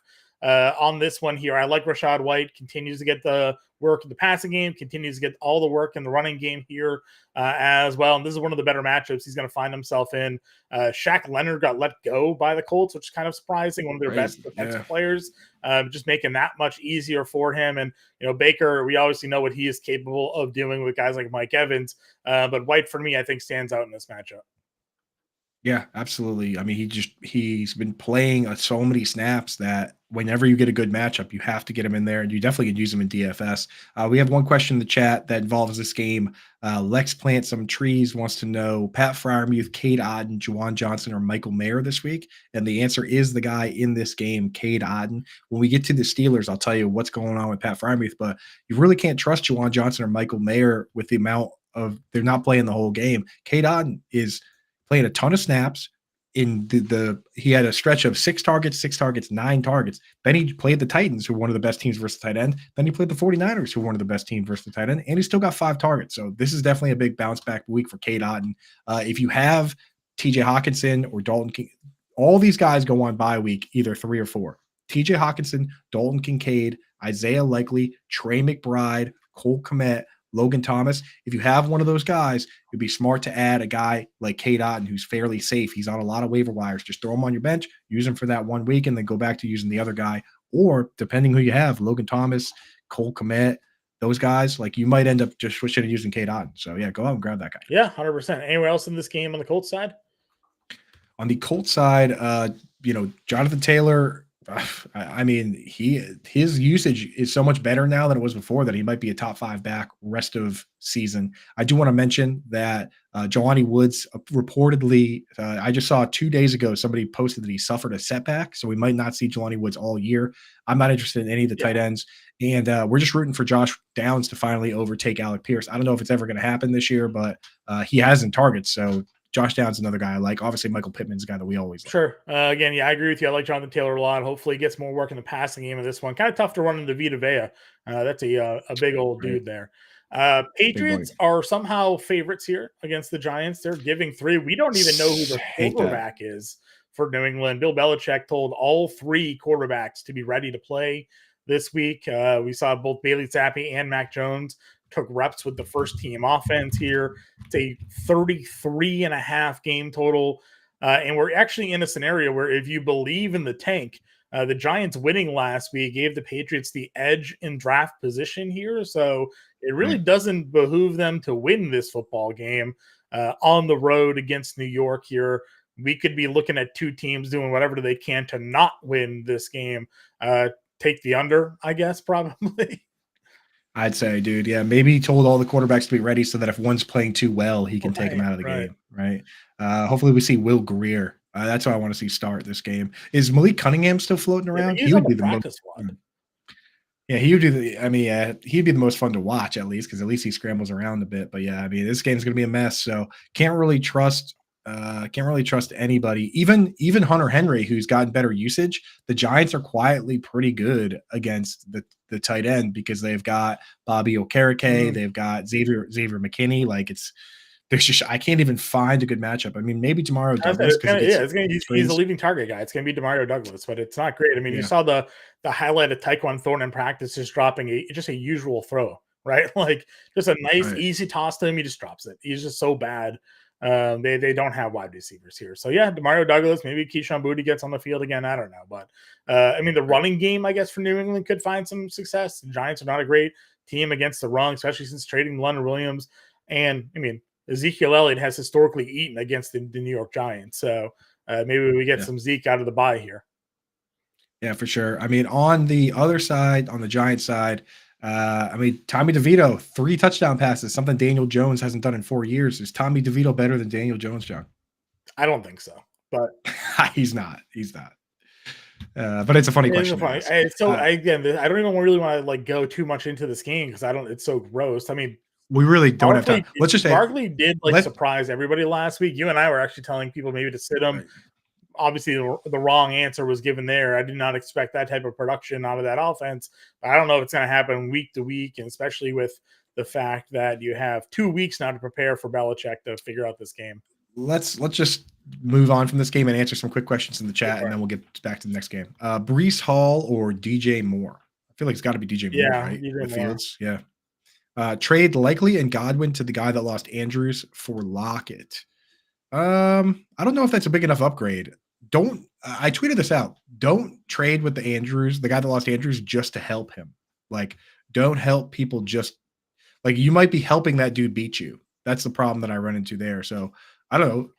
On this one here, I like Rachaad White. Continues to get the work in the passing game. Continues to get all the work in the running game here as well. And this is one of the better matchups he's going to find himself in. Shaq Leonard got let go by the Colts, which is kind of surprising. One of their best defensive players, just making that much easier for him. And Baker, we obviously know what he is capable of doing with guys like Mike Evans. But White, for me, I think stands out in this matchup.
Yeah, absolutely. I mean, he's been playing so many snaps that whenever you get a good matchup, you have to get him in there, and you definitely could use him in DFS. We have one question in the chat that involves this game. Lex Plant Some Trees wants to know Pat Freiermuth, Cade Otton, Juwan Johnson, or Michael Mayer this week, and the answer is the guy in this game, Cade Otton. When we get to the Steelers, I'll tell you what's going on with Pat Freiermuth, but you really can't trust Juwan Johnson or Michael Mayer with the amount of they're not playing the whole game. Cade Otton is playing a ton of snaps. He had a stretch of 6 targets, 9 targets. Then he played the Titans, who were one of the best teams versus the tight end. Then he played the 49ers, who were one of the best teams versus the tight end. And he still got 5 targets. So this is definitely a big bounce back week for Cade Otton. If you have TJ Hawkinson or Dalton King, all these guys go on bye week, either 3 or 4. TJ Hawkinson, Dalton Kincaid, Isaiah Likely, Trey McBride, Cole Kmet, Logan Thomas. If you have one of those guys, it'd be smart to add a guy like Cade Otton, who's fairly safe. He's on a lot of waiver wires. Just throw him on your bench, use him for that 1 week, and then go back to using the other guy. Or depending who you have, Logan Thomas, Cole Kmet, those guys, like you might end up just switching and using Cade Otton. So yeah, go out and grab that guy.
Yeah, 100%. Anywhere else in this game on the Colts side?
On the Colts side, Jonathan Taylor, I mean, his usage is so much better now than it was before that he might be a top 5 back rest of season. I do want to mention that Jelani Woods reportedly, I just saw 2 days ago, somebody posted that he suffered a setback, so we might not see Jelani Woods all year. I'm not interested in any of the tight ends, and we're just rooting for Josh Downs to finally overtake Alec Pierce. I don't know if it's ever going to happen this year, but he has in targets, so Josh Downs, another guy I like. Obviously, Michael Pittman's a guy that we always like.
Again, I agree with you. I like Jonathan Taylor a lot. Hopefully, he gets more work in the passing game of this one. Kind of tough to run into Vita Vea. That's a big old dude there. Patriots are somehow favorites here against the Giants. They're giving 3. We don't even know who the quarterback is for New England. Bill Belichick told all 3 quarterbacks to be ready to play this week. We saw both Bailey Zappi and Mac Jones took reps with the first team offense here. It's a 33.5 game total. And we're actually in a scenario where if you believe in the tank, the Giants winning last week gave the Patriots the edge in draft position here. So it really doesn't behoove them to win this football game on the road against New York here. We could be looking at 2 teams doing whatever they can to not win this game. Take the under, I guess, probably.
I'd say, dude, yeah, maybe he told all the quarterbacks to be ready so that if one's playing too well, he can take him out of the game, right? Hopefully we see Will Greer. That's what I want to see start this game. Is Malik Cunningham still floating around?
He would be the most fun.
Yeah, he would do he'd be the most fun to watch at least because at least he scrambles around a bit. But yeah, I mean, this game's gonna be a mess, so can't really trust anybody. Even Hunter Henry, who's gotten better usage. The Giants are quietly pretty good against the tight end because they've got Bobby Okereke, they've got Xavier McKinney. Like I can't even find a good matchup. I mean, maybe Demario Douglas.
He's a leading target guy. It's going to be Demario Douglas, but it's not great. I mean, you saw the highlight of Tyquan Thornton in practice just dropping just a usual throw, right? Like just a nice, easy toss to him. He just drops it. He's just so bad. They don't have wide receivers here. So yeah, Demario Douglas, maybe Keyshawn Boutte gets on the field again. I don't know. But I mean, the running game, I guess, for New England could find some success. The Giants are not a great team against the run, especially since trading Leonard Williams. And I mean, Ezekiel Elliott has historically eaten against the New York Giants. So maybe we get some Zeke out of the bye here.
Yeah, for sure. I mean, on the other side, on the Giants side, I mean, Tommy DeVito, 3 touchdown passes, something Daniel Jones hasn't done in 4 years. Is Tommy DeVito better than Daniel Jones, John?
I don't think so, but
he's not. But it's a funny question.
Again, I don't even really want to go too much into this game because it's so gross. I mean,
we really don't have time. Let's just say
Barkley did surprise everybody last week. You and I were actually telling people maybe to sit him. Right. Obviously, the wrong answer was given there. I did not expect that type of production out of that offense. But I don't know if it's going to happen week to week, and especially with the fact that you have 2 weeks now to prepare for Belichick to figure out this game.
Let's just move on from this game and answer some quick questions in the chat, and then we'll get back to the next game. Breece Hall or DJ Moore? I feel like it's got to be DJ Moore, right?
DJ
Fields, yeah. Trade Likely and Godwin to the guy that lost Andrews for Lockett. I don't know if that's a big enough upgrade. I tweeted this out. Don't trade with the guy that lost Andrews, just to help him. Like, don't help people just like you might be helping that dude beat you. That's the problem that I run into there. So I don't know.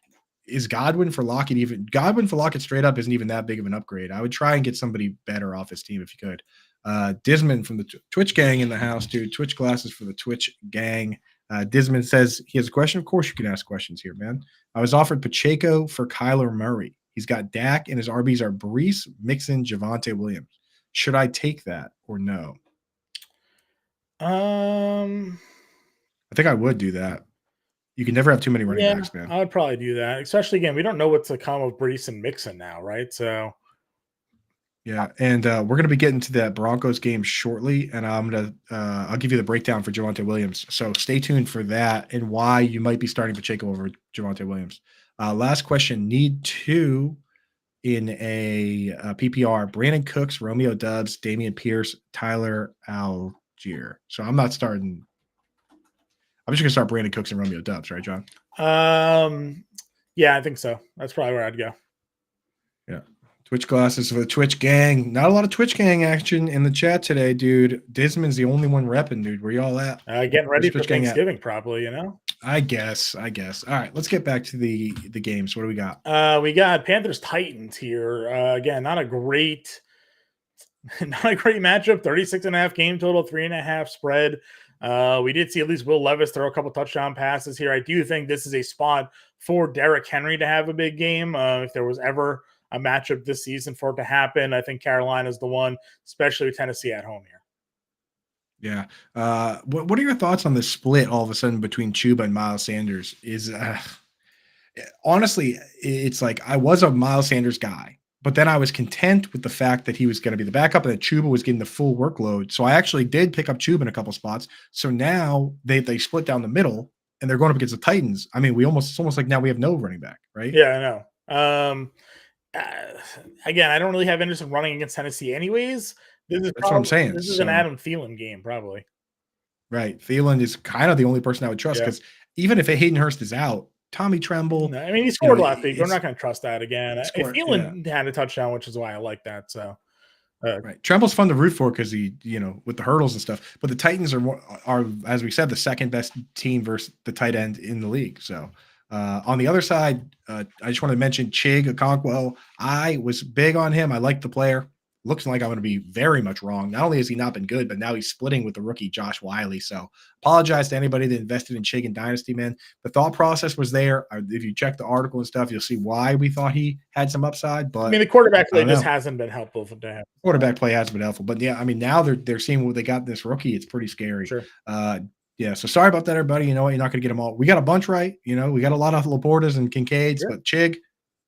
Is Godwin for Lockett straight up isn't even that big of an upgrade. I would try and get somebody better off his team if you could. Disman from the Twitch gang in the house, dude. Twitch glasses for the Twitch gang. Disman says he has a question. Of course you can ask questions here, man. I was offered Pacheco for Kyler Murray. He's got Dak and his RBs are Breece, Mixon, Javonte Williams. Should I take that or no? I think I would do that. You can never have too many running backs, man.
I would probably do that. Especially, again, we don't know what's to come of Breece and Mixon now, right? So
yeah, and we're going to be getting to that Broncos game shortly, and I'll give you the breakdown for Javonte Williams. So stay tuned for that and why you might be starting Pacheco over Javonte Williams. Last question: need 2 in a PPR. Brandon Cooks, Romeo Doubs, Damian Pierce, Tyler Algier. So I'm not starting. I'm just going to start Brandon Cooks and Romeo Doubs, right, John?
Yeah, I think so. That's probably where I'd go.
Yeah. Twitch glasses for the Twitch gang. Not a lot of Twitch gang action in the chat today, dude. Disman's the only one repping, dude. Where y'all at?
Getting ready for Thanksgiving, probably, you know?
I guess. All right, let's get back to the games. What do we got?
We got Panthers Titans here. Again, not a great matchup. 36.5 game total, 3.5 spread. We did see at least Will Levis throw a couple touchdown passes here. I do think this is a spot for Derrick Henry to have a big game. If there was ever a matchup this season for it to happen, I think Carolina is the one, especially with Tennessee at home here.
Yeah. What are your thoughts on the split all of a sudden between Chuba and Miles Sanders? Honestly, it's like I was a Miles Sanders guy, but then I was content with the fact that he was going to be the backup and that Chuba was getting the full workload. So I actually did pick up Chuba in a couple spots. So now they split down the middle and they're going up against the Titans. I mean, it's almost like now we have no running back, right?
Yeah, I know. Again, I don't really have interest in running against Tennessee anyways.
That's what I'm saying.
This is an Adam Thielen game, probably.
Right. Thielen is kind of the only person I would trust because even if Hayden Hurst is out, Tommy Tremble.
No, I mean, he scored last week. We're not going to trust that again. Thielen had a touchdown, which is why I like that. So,
right. Tremble's fun to root for because he, with the hurdles and stuff. But the Titans are, as we said, the second best team versus the tight end in the league. So, on the other side, I just want to mention Chig Okonkwo. I was big on him. I like the player. Looks like I'm going to be very much wrong. Not only has he not been good, but now he's splitting with the rookie Josh Wiley. So apologize to anybody that invested in Chig and Dynasty, man. The thought process was there. If you check the article and stuff, you'll see why we thought he had some upside. But
I mean, the quarterback play just hasn't been helpful for him.
Quarterback play hasn't been helpful. But yeah, I mean, now they're seeing what they got in this rookie. It's pretty scary.
Sure.
Yeah, so sorry about that, everybody. You know what? You're not going to get them all. We got a bunch right. We got a lot of Laportas and Kincaids, but Chig,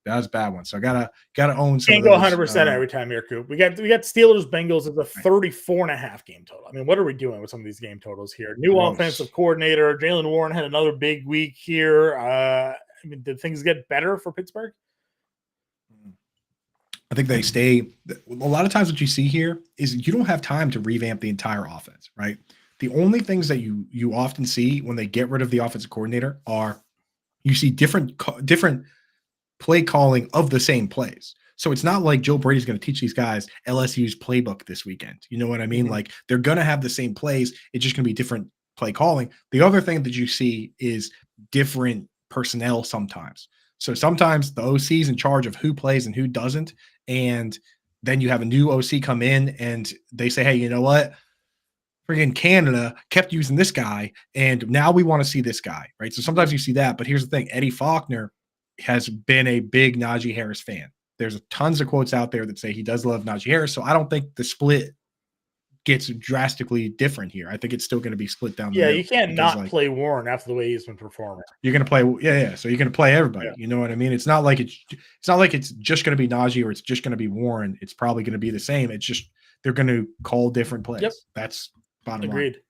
that was a bad one. So gotta own some.
Can't go 100% every time here, Coop. We got Steelers Bengals at the 34.5 game total. I mean, what are we doing with some of these game totals here? New offensive coordinator Jaylen Warren had another big week here. I mean, did things get better for Pittsburgh?
I think they stay. A lot of times, what you see here is you don't have time to revamp the entire offense, right? The only things that you often see when they get rid of the offensive coordinator are you see different play calling of the same plays. So it's not like Joe Brady's going to teach these guys LSU's playbook this weekend. You know what I mean?
Mm-hmm.
Like they're going to have the same plays. It's just going to be different play calling. The other thing that you see is different personnel sometimes. So sometimes the OC is in charge of who plays and who doesn't. And then you have a new OC come in and they say, hey, you know what? Friggin' Canada kept using this guy, and now we want to see this guy, right? So sometimes you see that, but here's the thing. Eddie Faulkner has been a big Najee Harris fan. There's tons of quotes out there that say he does love Najee Harris, so I don't think the split gets drastically different here. I think it's still going to be split down the middle.
You can't not play Warren after the way he's been performing.
You're going to play, so you're going to play everybody. Yeah. You know what I mean? It's not like it's just going to be Najee or it's just going to be Warren. It's probably going to be the same. It's just they're going to call different plays. Yep. That's bottom
line. Agreed.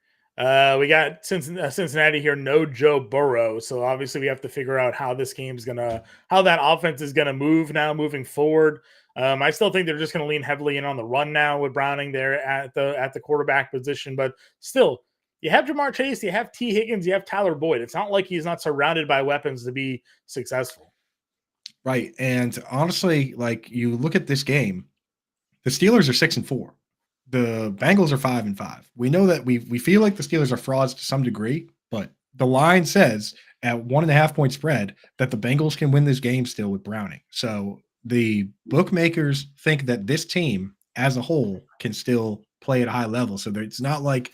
We got Cincinnati here, no Joe Burrow. So obviously we have to figure out how this game's how that offense is gonna move now moving forward. I still think they're just gonna lean heavily in on the run now with Browning there at the quarterback position, but still, you have Jamar Chase, you have T. Higgins, you have Tyler Boyd. It's not like he's not surrounded by weapons to be successful.
Right. And honestly, like you look at this game, the Steelers are 6-4. The Bengals are 5-5. We know that we feel like the Steelers are frauds to some degree, but the line says at 1.5 point spread that the Bengals can win this game still with Browning. So the bookmakers think that this team as a whole can still play at a high level. So it's not like,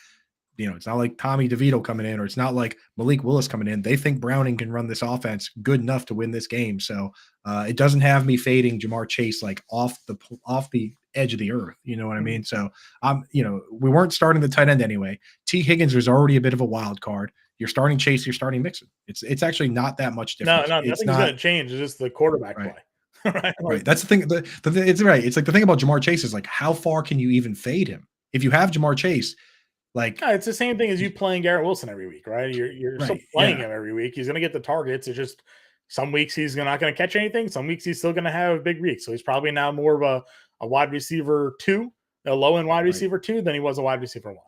it's not like Tommy DeVito coming in, or it's not like Malik Willis coming in. They think Browning can run this offense good enough to win this game. So it doesn't have me fading Jamar Chase like off the edge of the earth. You know what I mean? So we weren't starting the tight end anyway. T. Higgins was already a bit of a wild card. You're starting Chase, you're starting Mixon. It's actually not that much different.
No, nothing's going to change. It's just the quarterback play.
Right. That's the thing. It's right. It's like the thing about Jamar Chase is like, how far can you even fade him? If you have Jamar Chase,
it's the same thing as you playing Garrett Wilson every week, right? You're still playing him every week. He's going to get the targets. It's just some weeks he's not going to catch anything. Some weeks he's still going to have a big week. So he's probably now more of a wide receiver 2, a low end wide receiver 2 than he was a wide receiver 1.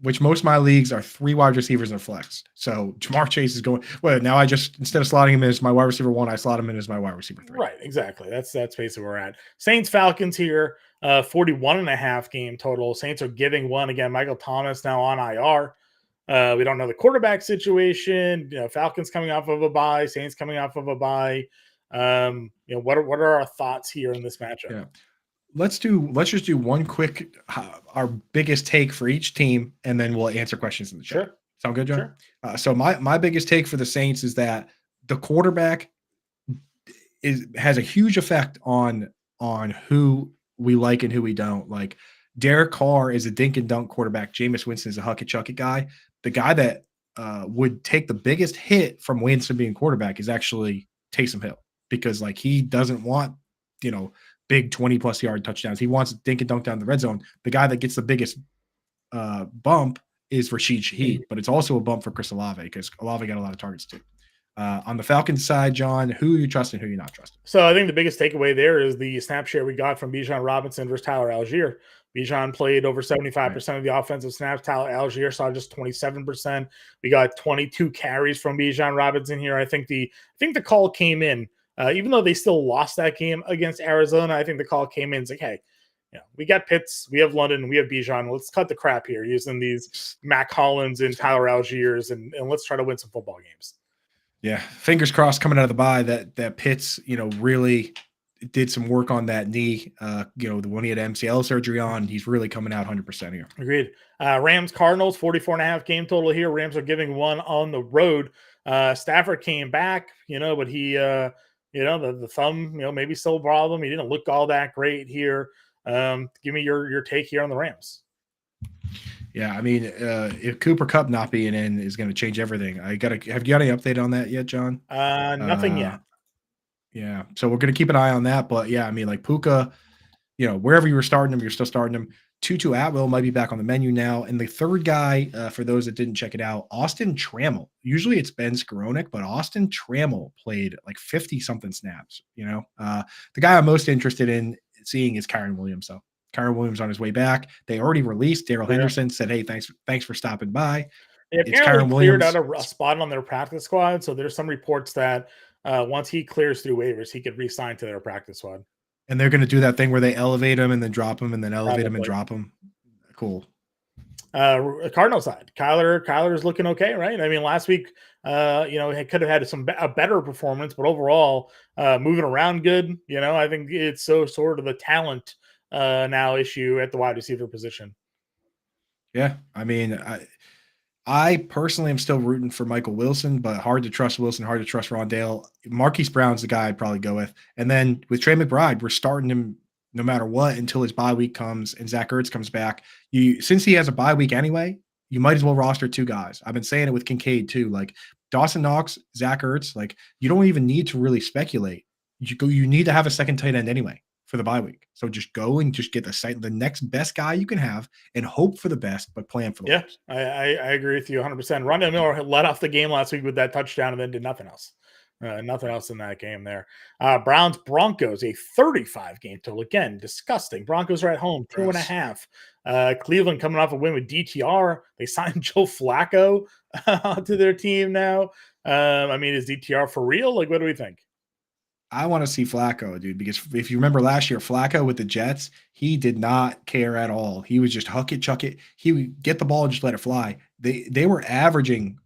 Which most of my leagues are 3 wide receivers and flexed. So Jamar Chase is going. Well, now I just instead of slotting him in as my wide receiver 1, I slot him in as my wide receiver 3.
Right, exactly. That's basically where we're at. Saints Falcons here, 41.5 game total. Saints are giving one again. Michael Thomas now on IR. We don't know the quarterback situation. Falcons coming off of a bye. Saints coming off of a bye. What are our thoughts here in this matchup?
Yeah. Let's just do one quick our biggest take for each team, and then we'll answer questions in the chat.
Sure.
Sound good, John?
Sure.
So my biggest take for the Saints is that the quarterback has a huge effect on who we like and who we don't. Like Derek Carr is a dink and dunk quarterback. Jameis Winston is a huck it chuck it guy. The guy that would take the biggest hit from Winston being quarterback is actually Taysom Hill, because like he doesn't want big 20+ yard touchdowns. He wants dink and dunk down the red zone. The guy that gets the biggest bump is Rashid Shaheed, but it's also a bump for Chris Olave because Olave got a lot of targets too. On the Falcons side, John, who are you trusting, who are you not trusting?
So I think the biggest takeaway there is the snap share we got from Bijan Robinson versus Tyler Algier. Bijan played over 75% of the offensive snaps. Tyler Algier saw just 27%. We got 22 carries from Bijan Robinson here. I think the call came in, even though they still lost that game against Arizona. I think the call came in. It's like, hey, we got Pitts, we have London, we have Bijan. Let's cut the crap here using these Mac Hollins and Tyler Algiers, and let's try to win some football games.
Yeah, fingers crossed coming out of the bye that Pitts, really did some work on that knee. The one he had MCL surgery on, he's really coming out 100% here.
Agreed. Rams Cardinals 44.5 game total here. Rams are giving one on the road. Stafford came back, but he, the thumb, maybe still a problem. He didn't look all that great here. Give me your take here on the Rams.
Yeah, I mean, if Cooper Kupp not being in is going to change everything. Have you got any update on that yet, John?
Nothing yet.
Yeah, so we're going to keep an eye on that. But yeah, I mean, like Puka, wherever you were starting him, you're still starting him. Tutu Atwell might be back on the menu now. And the third guy, for those that didn't check it out, Austin Trammell. Usually it's Ben Skowronek, but Austin Trammell played like 50-something snaps. The guy I'm most interested in seeing is Kyren Williams. So Kyren Williams on his way back. They already released Darrell Henderson, said, hey, thanks for stopping by.
They apparently cleared out a spot on their practice squad. So there's some reports that once he clears through waivers, he could re-sign to their practice squad.
And they're going to do that thing where they elevate him and then drop him and then elevate him and drop him. Cool.
Cardinal side, Kyler is looking okay, right? I mean, last week, he could have had a better performance, but overall, moving around good. I think it's sort of the talent now issue at the wide receiver position.
Yeah, I mean, I personally am still rooting for Michael Wilson, but hard to trust Wilson, hard to trust Rondale. Marquise Brown's the guy I'd probably go with. And then with Trey McBride, we're starting him no matter what until his bye week comes and Zach Ertz comes back. Since he has a bye week anyway, you might as well roster two guys. I've been saying it with Kincaid too. Like Dawson Knox, Zach Ertz, like you don't even need to really speculate. You need to have a second tight end anyway for the bye week. So just go and just get the next best guy you can have and hope for the best, but plan for the worst.
I agree with you 100%. Rondale Miller led off the game last week with that touchdown and then did nothing else. Nothing else in that game there. Browns Broncos, a 35 game total. Again, disgusting. Broncos are at home, 2.5. Cleveland coming off a win with DTR. They signed Joe Flacco to their team now. Is DTR for real? Like, what do we think?
I want to see Flacco, dude, because if you remember last year, Flacco with the Jets, he did not care at all. He was just huck it, chuck it. He would get the ball and just let it fly. They were averaging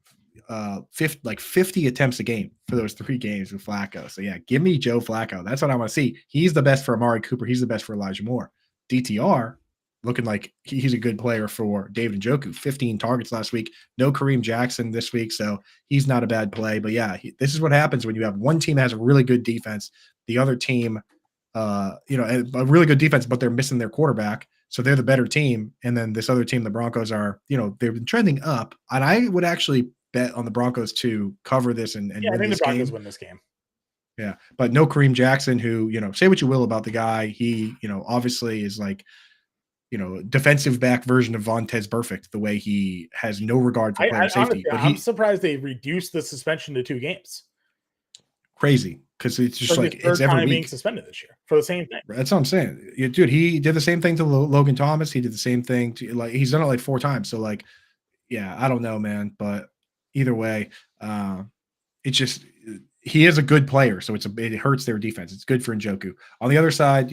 50 attempts a game for those 3 games with Flacco. So yeah, give me Joe Flacco. That's what I want to see. He's the best for Amari Cooper. He's the best for Elijah Moore. DTR looking like he's a good player for David Njoku. 15 targets last week. No Kareem Jackson this week, so he's not a bad play. But yeah, this is what happens when you have one team that has a really good defense, the other team, a really good defense, but they're missing their quarterback, so they're the better team. And then this other team, the Broncos, are they've been trending up, and I would actually bet on the Broncos to cover this and
win I think the Broncos win this game.
Yeah, but no Kareem Jackson, who say what you will about the guy, he obviously is like. Defensive back version of Vontaze Burfict, the way he has no regard for player safety.
Honestly, I'm surprised they reduced the suspension to 2 games.
Crazy, because it's just like it's every week.
Being suspended this year for the same thing.
That's what I'm saying, dude. He did the same thing to Logan Thomas. He did the same thing to he's done it like 4 times. So yeah, I don't know, man. But either way, it's just. He is a good player, so it hurts their defense. It's good for Njoku. On the other side,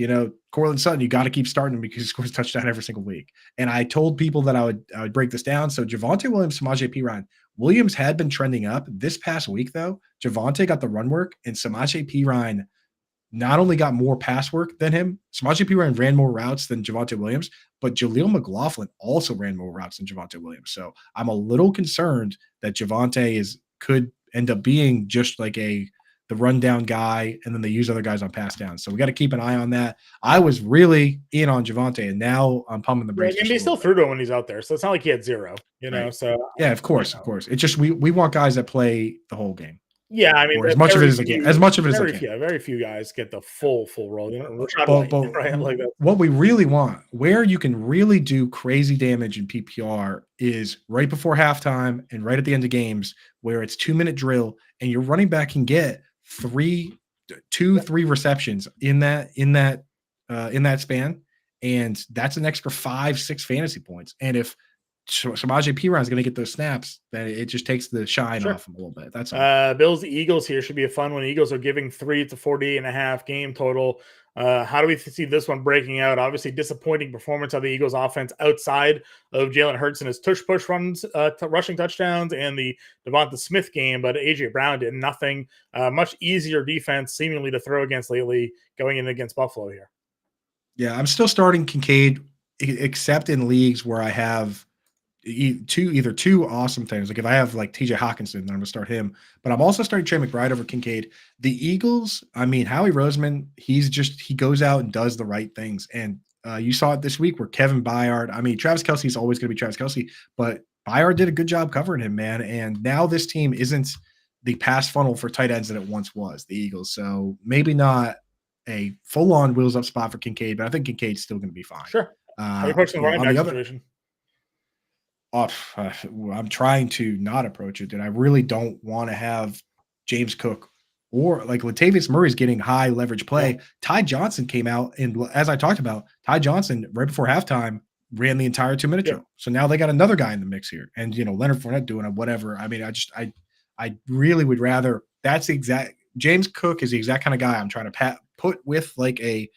Courtland Sutton, you got to keep starting him because he scores a touchdown every single week. And I told people that I would break this down. So Javonte Williams, Samaje Perine. Williams had been trending up this past week, though. Javonte got the run work, and Samaje Perine not only got more pass work than him. Samaje Perine ran more routes than Javonte Williams, but Jaleel McLaughlin also ran more routes than Javonte Williams. So I'm a little concerned that Javonte could end up being just like the rundown guy, and then they use other guys on pass downs. So we got to keep an eye on that. I was really in on Javonte, and now I'm pumping the brakes.
And they still threw to him when he's out there, so it's not like he had 0. Right. So
yeah, of course. It's just we want guys that play the whole game.
Yeah, I mean,
or as much of it
very
as I can.
few,
As much of it as I
very
can.
few, very few guys get the full role. You know, Rashad
But,
White, right? Like that.
what we really want, where you can really do crazy damage in PPR, is right before halftime and right at the end of games, where it's 2-minute drill and your running back can get 3 receptions in that span, and that's an extra 5-6 fantasy points. And if Samaje Perine is going to get those snaps, then it just takes the shine
Sure.
off him a little bit. That's all.
Bills, Eagles here should be a fun one. Eagles are giving 3 to 48.5 game total. How do we see this one breaking out? Obviously, disappointing performance of the Eagles offense outside of Jalen Hurts and his tush-push runs, rushing touchdowns, and the Devonta Smith game, but A.J. Brown did nothing. Much easier defense, seemingly, to throw against lately, going in against Buffalo here.
Yeah, I'm still starting Kincaid, except in leagues where I have either two awesome things. Like if I have like TJ Hawkinson, then I'm gonna start him. But I'm also starting Trey McBride over Kincaid. The Eagles, I mean, Howie Roseman, he goes out and does the right things. And you saw it this week where Kevin Byard, I mean, Travis Kelce is always going to be Travis Kelce, but Byard did a good job covering him, man. And now this team isn't the pass funnel for tight ends that it once was, the Eagles. So maybe not a full-on wheels up spot for Kincaid, but I think Kincaid's still going to be fine.
Sure. How you approaching the running back situation?
I'm trying to not approach it, and I really don't want to have James Cook or like Latavius Murray's getting high leverage play. Yeah. Ty Johnson came out, and as I talked about, Ty Johnson right before halftime ran the entire 2-minute drill. So now they got another guy in the mix here, and Leonard Fournette doing it, whatever. I mean, I really would rather. That's the exact James Cook is the exact kind of guy I'm trying to put with like a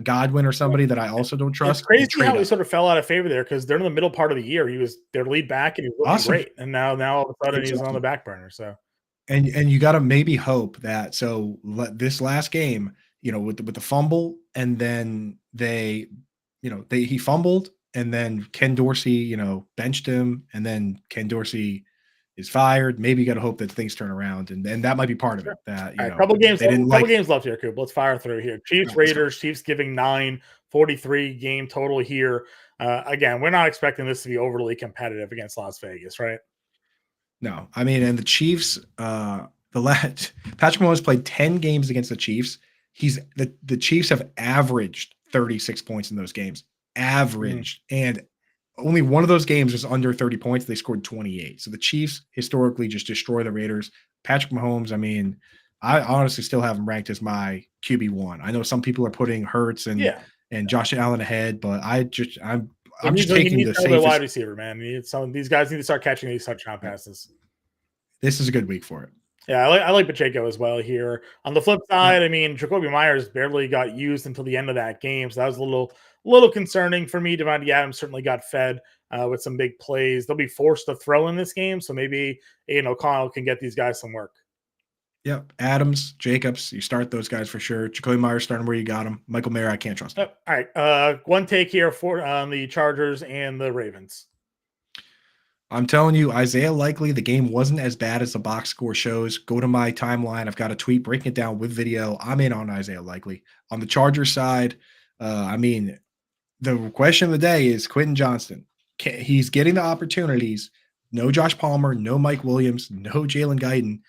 Godwin or somebody that I also don't trust.
It's crazy how he sort of fell out of favor there because they're in the middle part of the year. He was their lead back and he was looking great. And now all of a sudden he's on the back burner. So,
and you got to maybe hope that this last game, with the fumble, and then he fumbled, and then Ken Dorsey, benched him, and then Ken Dorsey is fired. Maybe you got to hope that things turn around, and that might be part of it. That
a couple games left here, Coop. Let's fire through here. Chiefs, Raiders. Chiefs giving 9-43 game total here. Again, we're not expecting this to be overly competitive against Las Vegas, right?
No, I mean, and the Chiefs. Patrick Mahomes played 10 games against the Chiefs. The Chiefs have averaged 36 points in those games. And only one of those games was under 30 points. They scored 28. So the Chiefs historically just destroy the Raiders. Patrick Mahomes, I mean, I honestly still have him ranked as my QB1. I know some people are putting Hurts and Josh Allen ahead, but I'm just taking the safest
wide receiver, man. These guys need to start catching these touchdown passes.
This is a good week for it.
Yeah, I like Pacheco as well here. On the flip side, I mean, Jacoby Myers barely got used until the end of that game, so that was a little concerning for me. Devontae Adams certainly got fed with some big plays. They'll be forced to throw in this game, so maybe Aiden O'Connell can get these guys some work.
Yep, Adams, Jacobs, you start those guys for sure. Jacoby Myers starting where you got him. Michael Mayer, I can't trust him.
All right, one take here on the Chargers and the Ravens.
I'm telling you, Isaiah Likely, the game wasn't as bad as the box score shows. Go to my timeline. I've got a tweet breaking it down with video. I'm in on Isaiah Likely. On the Chargers side, I mean, the question of the day is Quentin Johnston. He's getting the opportunities. No Josh Palmer, no Mike Williams, no Jalen Guyton.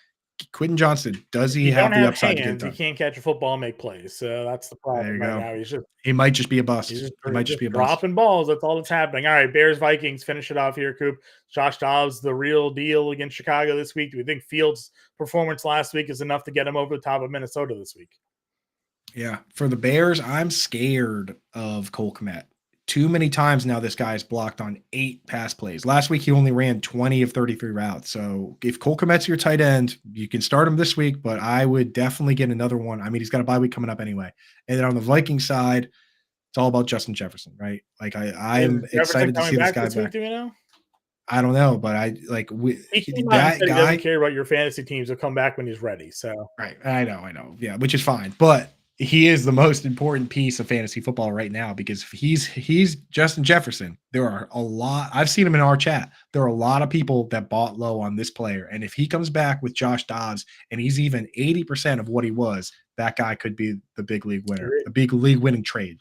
Quentin Johnston, does he have the upside to get done?
He can't catch a football and make plays. So that's the problem right now.
He might just be a bust. He might just be a bust.
Dropping balls. That's all that's happening. All right, Bears, Vikings, finish it off here, Coop. Josh Dobbs, the real deal against Chicago this week. Do we think Fields' performance last week is enough to get him over the top of Minnesota this week?
Yeah. For the Bears, I'm scared of Cole Kmet. Too many times now this guy's blocked on 8 pass plays. Last week, he only ran 20 of 33 routes. So if Cole Kmet's your tight end, you can start him this week, but I would definitely get another one. I mean, he's got a bye week coming up anyway. And then on the Viking side, it's all about Justin Jefferson, right? Like I am excited to see this guy back.
Do you know?
I don't know, but that
guy doesn't care about your fantasy teams. Will come back when he's ready. So
right, I know, yeah, which is fine, but he is the most important piece of fantasy football right now because if he's Justin Jefferson, there are a lot. I've seen him in our chat. There are a lot of people that bought low on this player, and if he comes back with Josh Dobbs and he's even 80% of what he was, that guy could be the big league winner, a big league winning trade.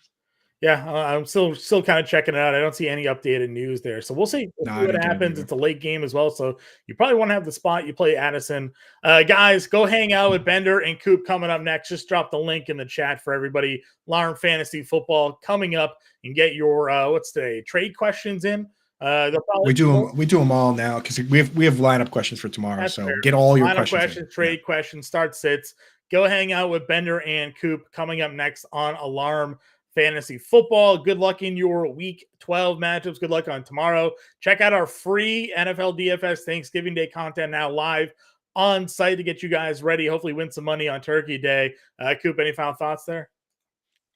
Yeah, I'm still kind of checking it out. I don't see any updated news there, so we'll see.
No,
We'll
I
see what
didn't get it
happens.
either.
It's a late game as well, so you probably want to have the spot. You play Addison, guys. Go hang out with Bender and Coop coming up next. Just drop the link in the chat for everybody. Larn Fantasy Football coming up, and get your what's today trade questions in. They'll probably
We do them all now because we have lineup questions for tomorrow.
That's
so
fair.
get all your
Lineup
questions,
trade questions, start sits. Go hang out with Bender and Coop coming up next on Alarm Fantasy Football. Good luck in your Week 12 matchups. Good luck on tomorrow. Check out our free NFL DFS Thanksgiving Day content now live on site to get you guys ready. Hopefully win some money on Turkey Day. Coop, any final thoughts there?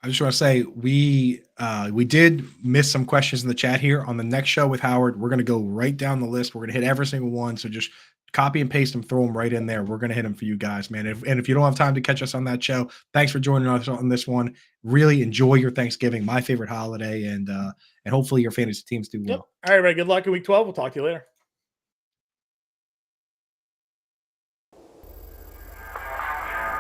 I just want to say we did miss some questions in the chat here. On the next show with Howard, we're going to go right down the list. We're going to hit every single one. So just copy and paste them, throw them right in there. We're going to hit them for you guys, man. And if you don't have time to catch us on that show, thanks for joining us on this one. Really enjoy your Thanksgiving, my favorite holiday, and hopefully your fantasy teams do well.
Yep. All right, everybody. Good luck in Week 12. We'll talk to you later.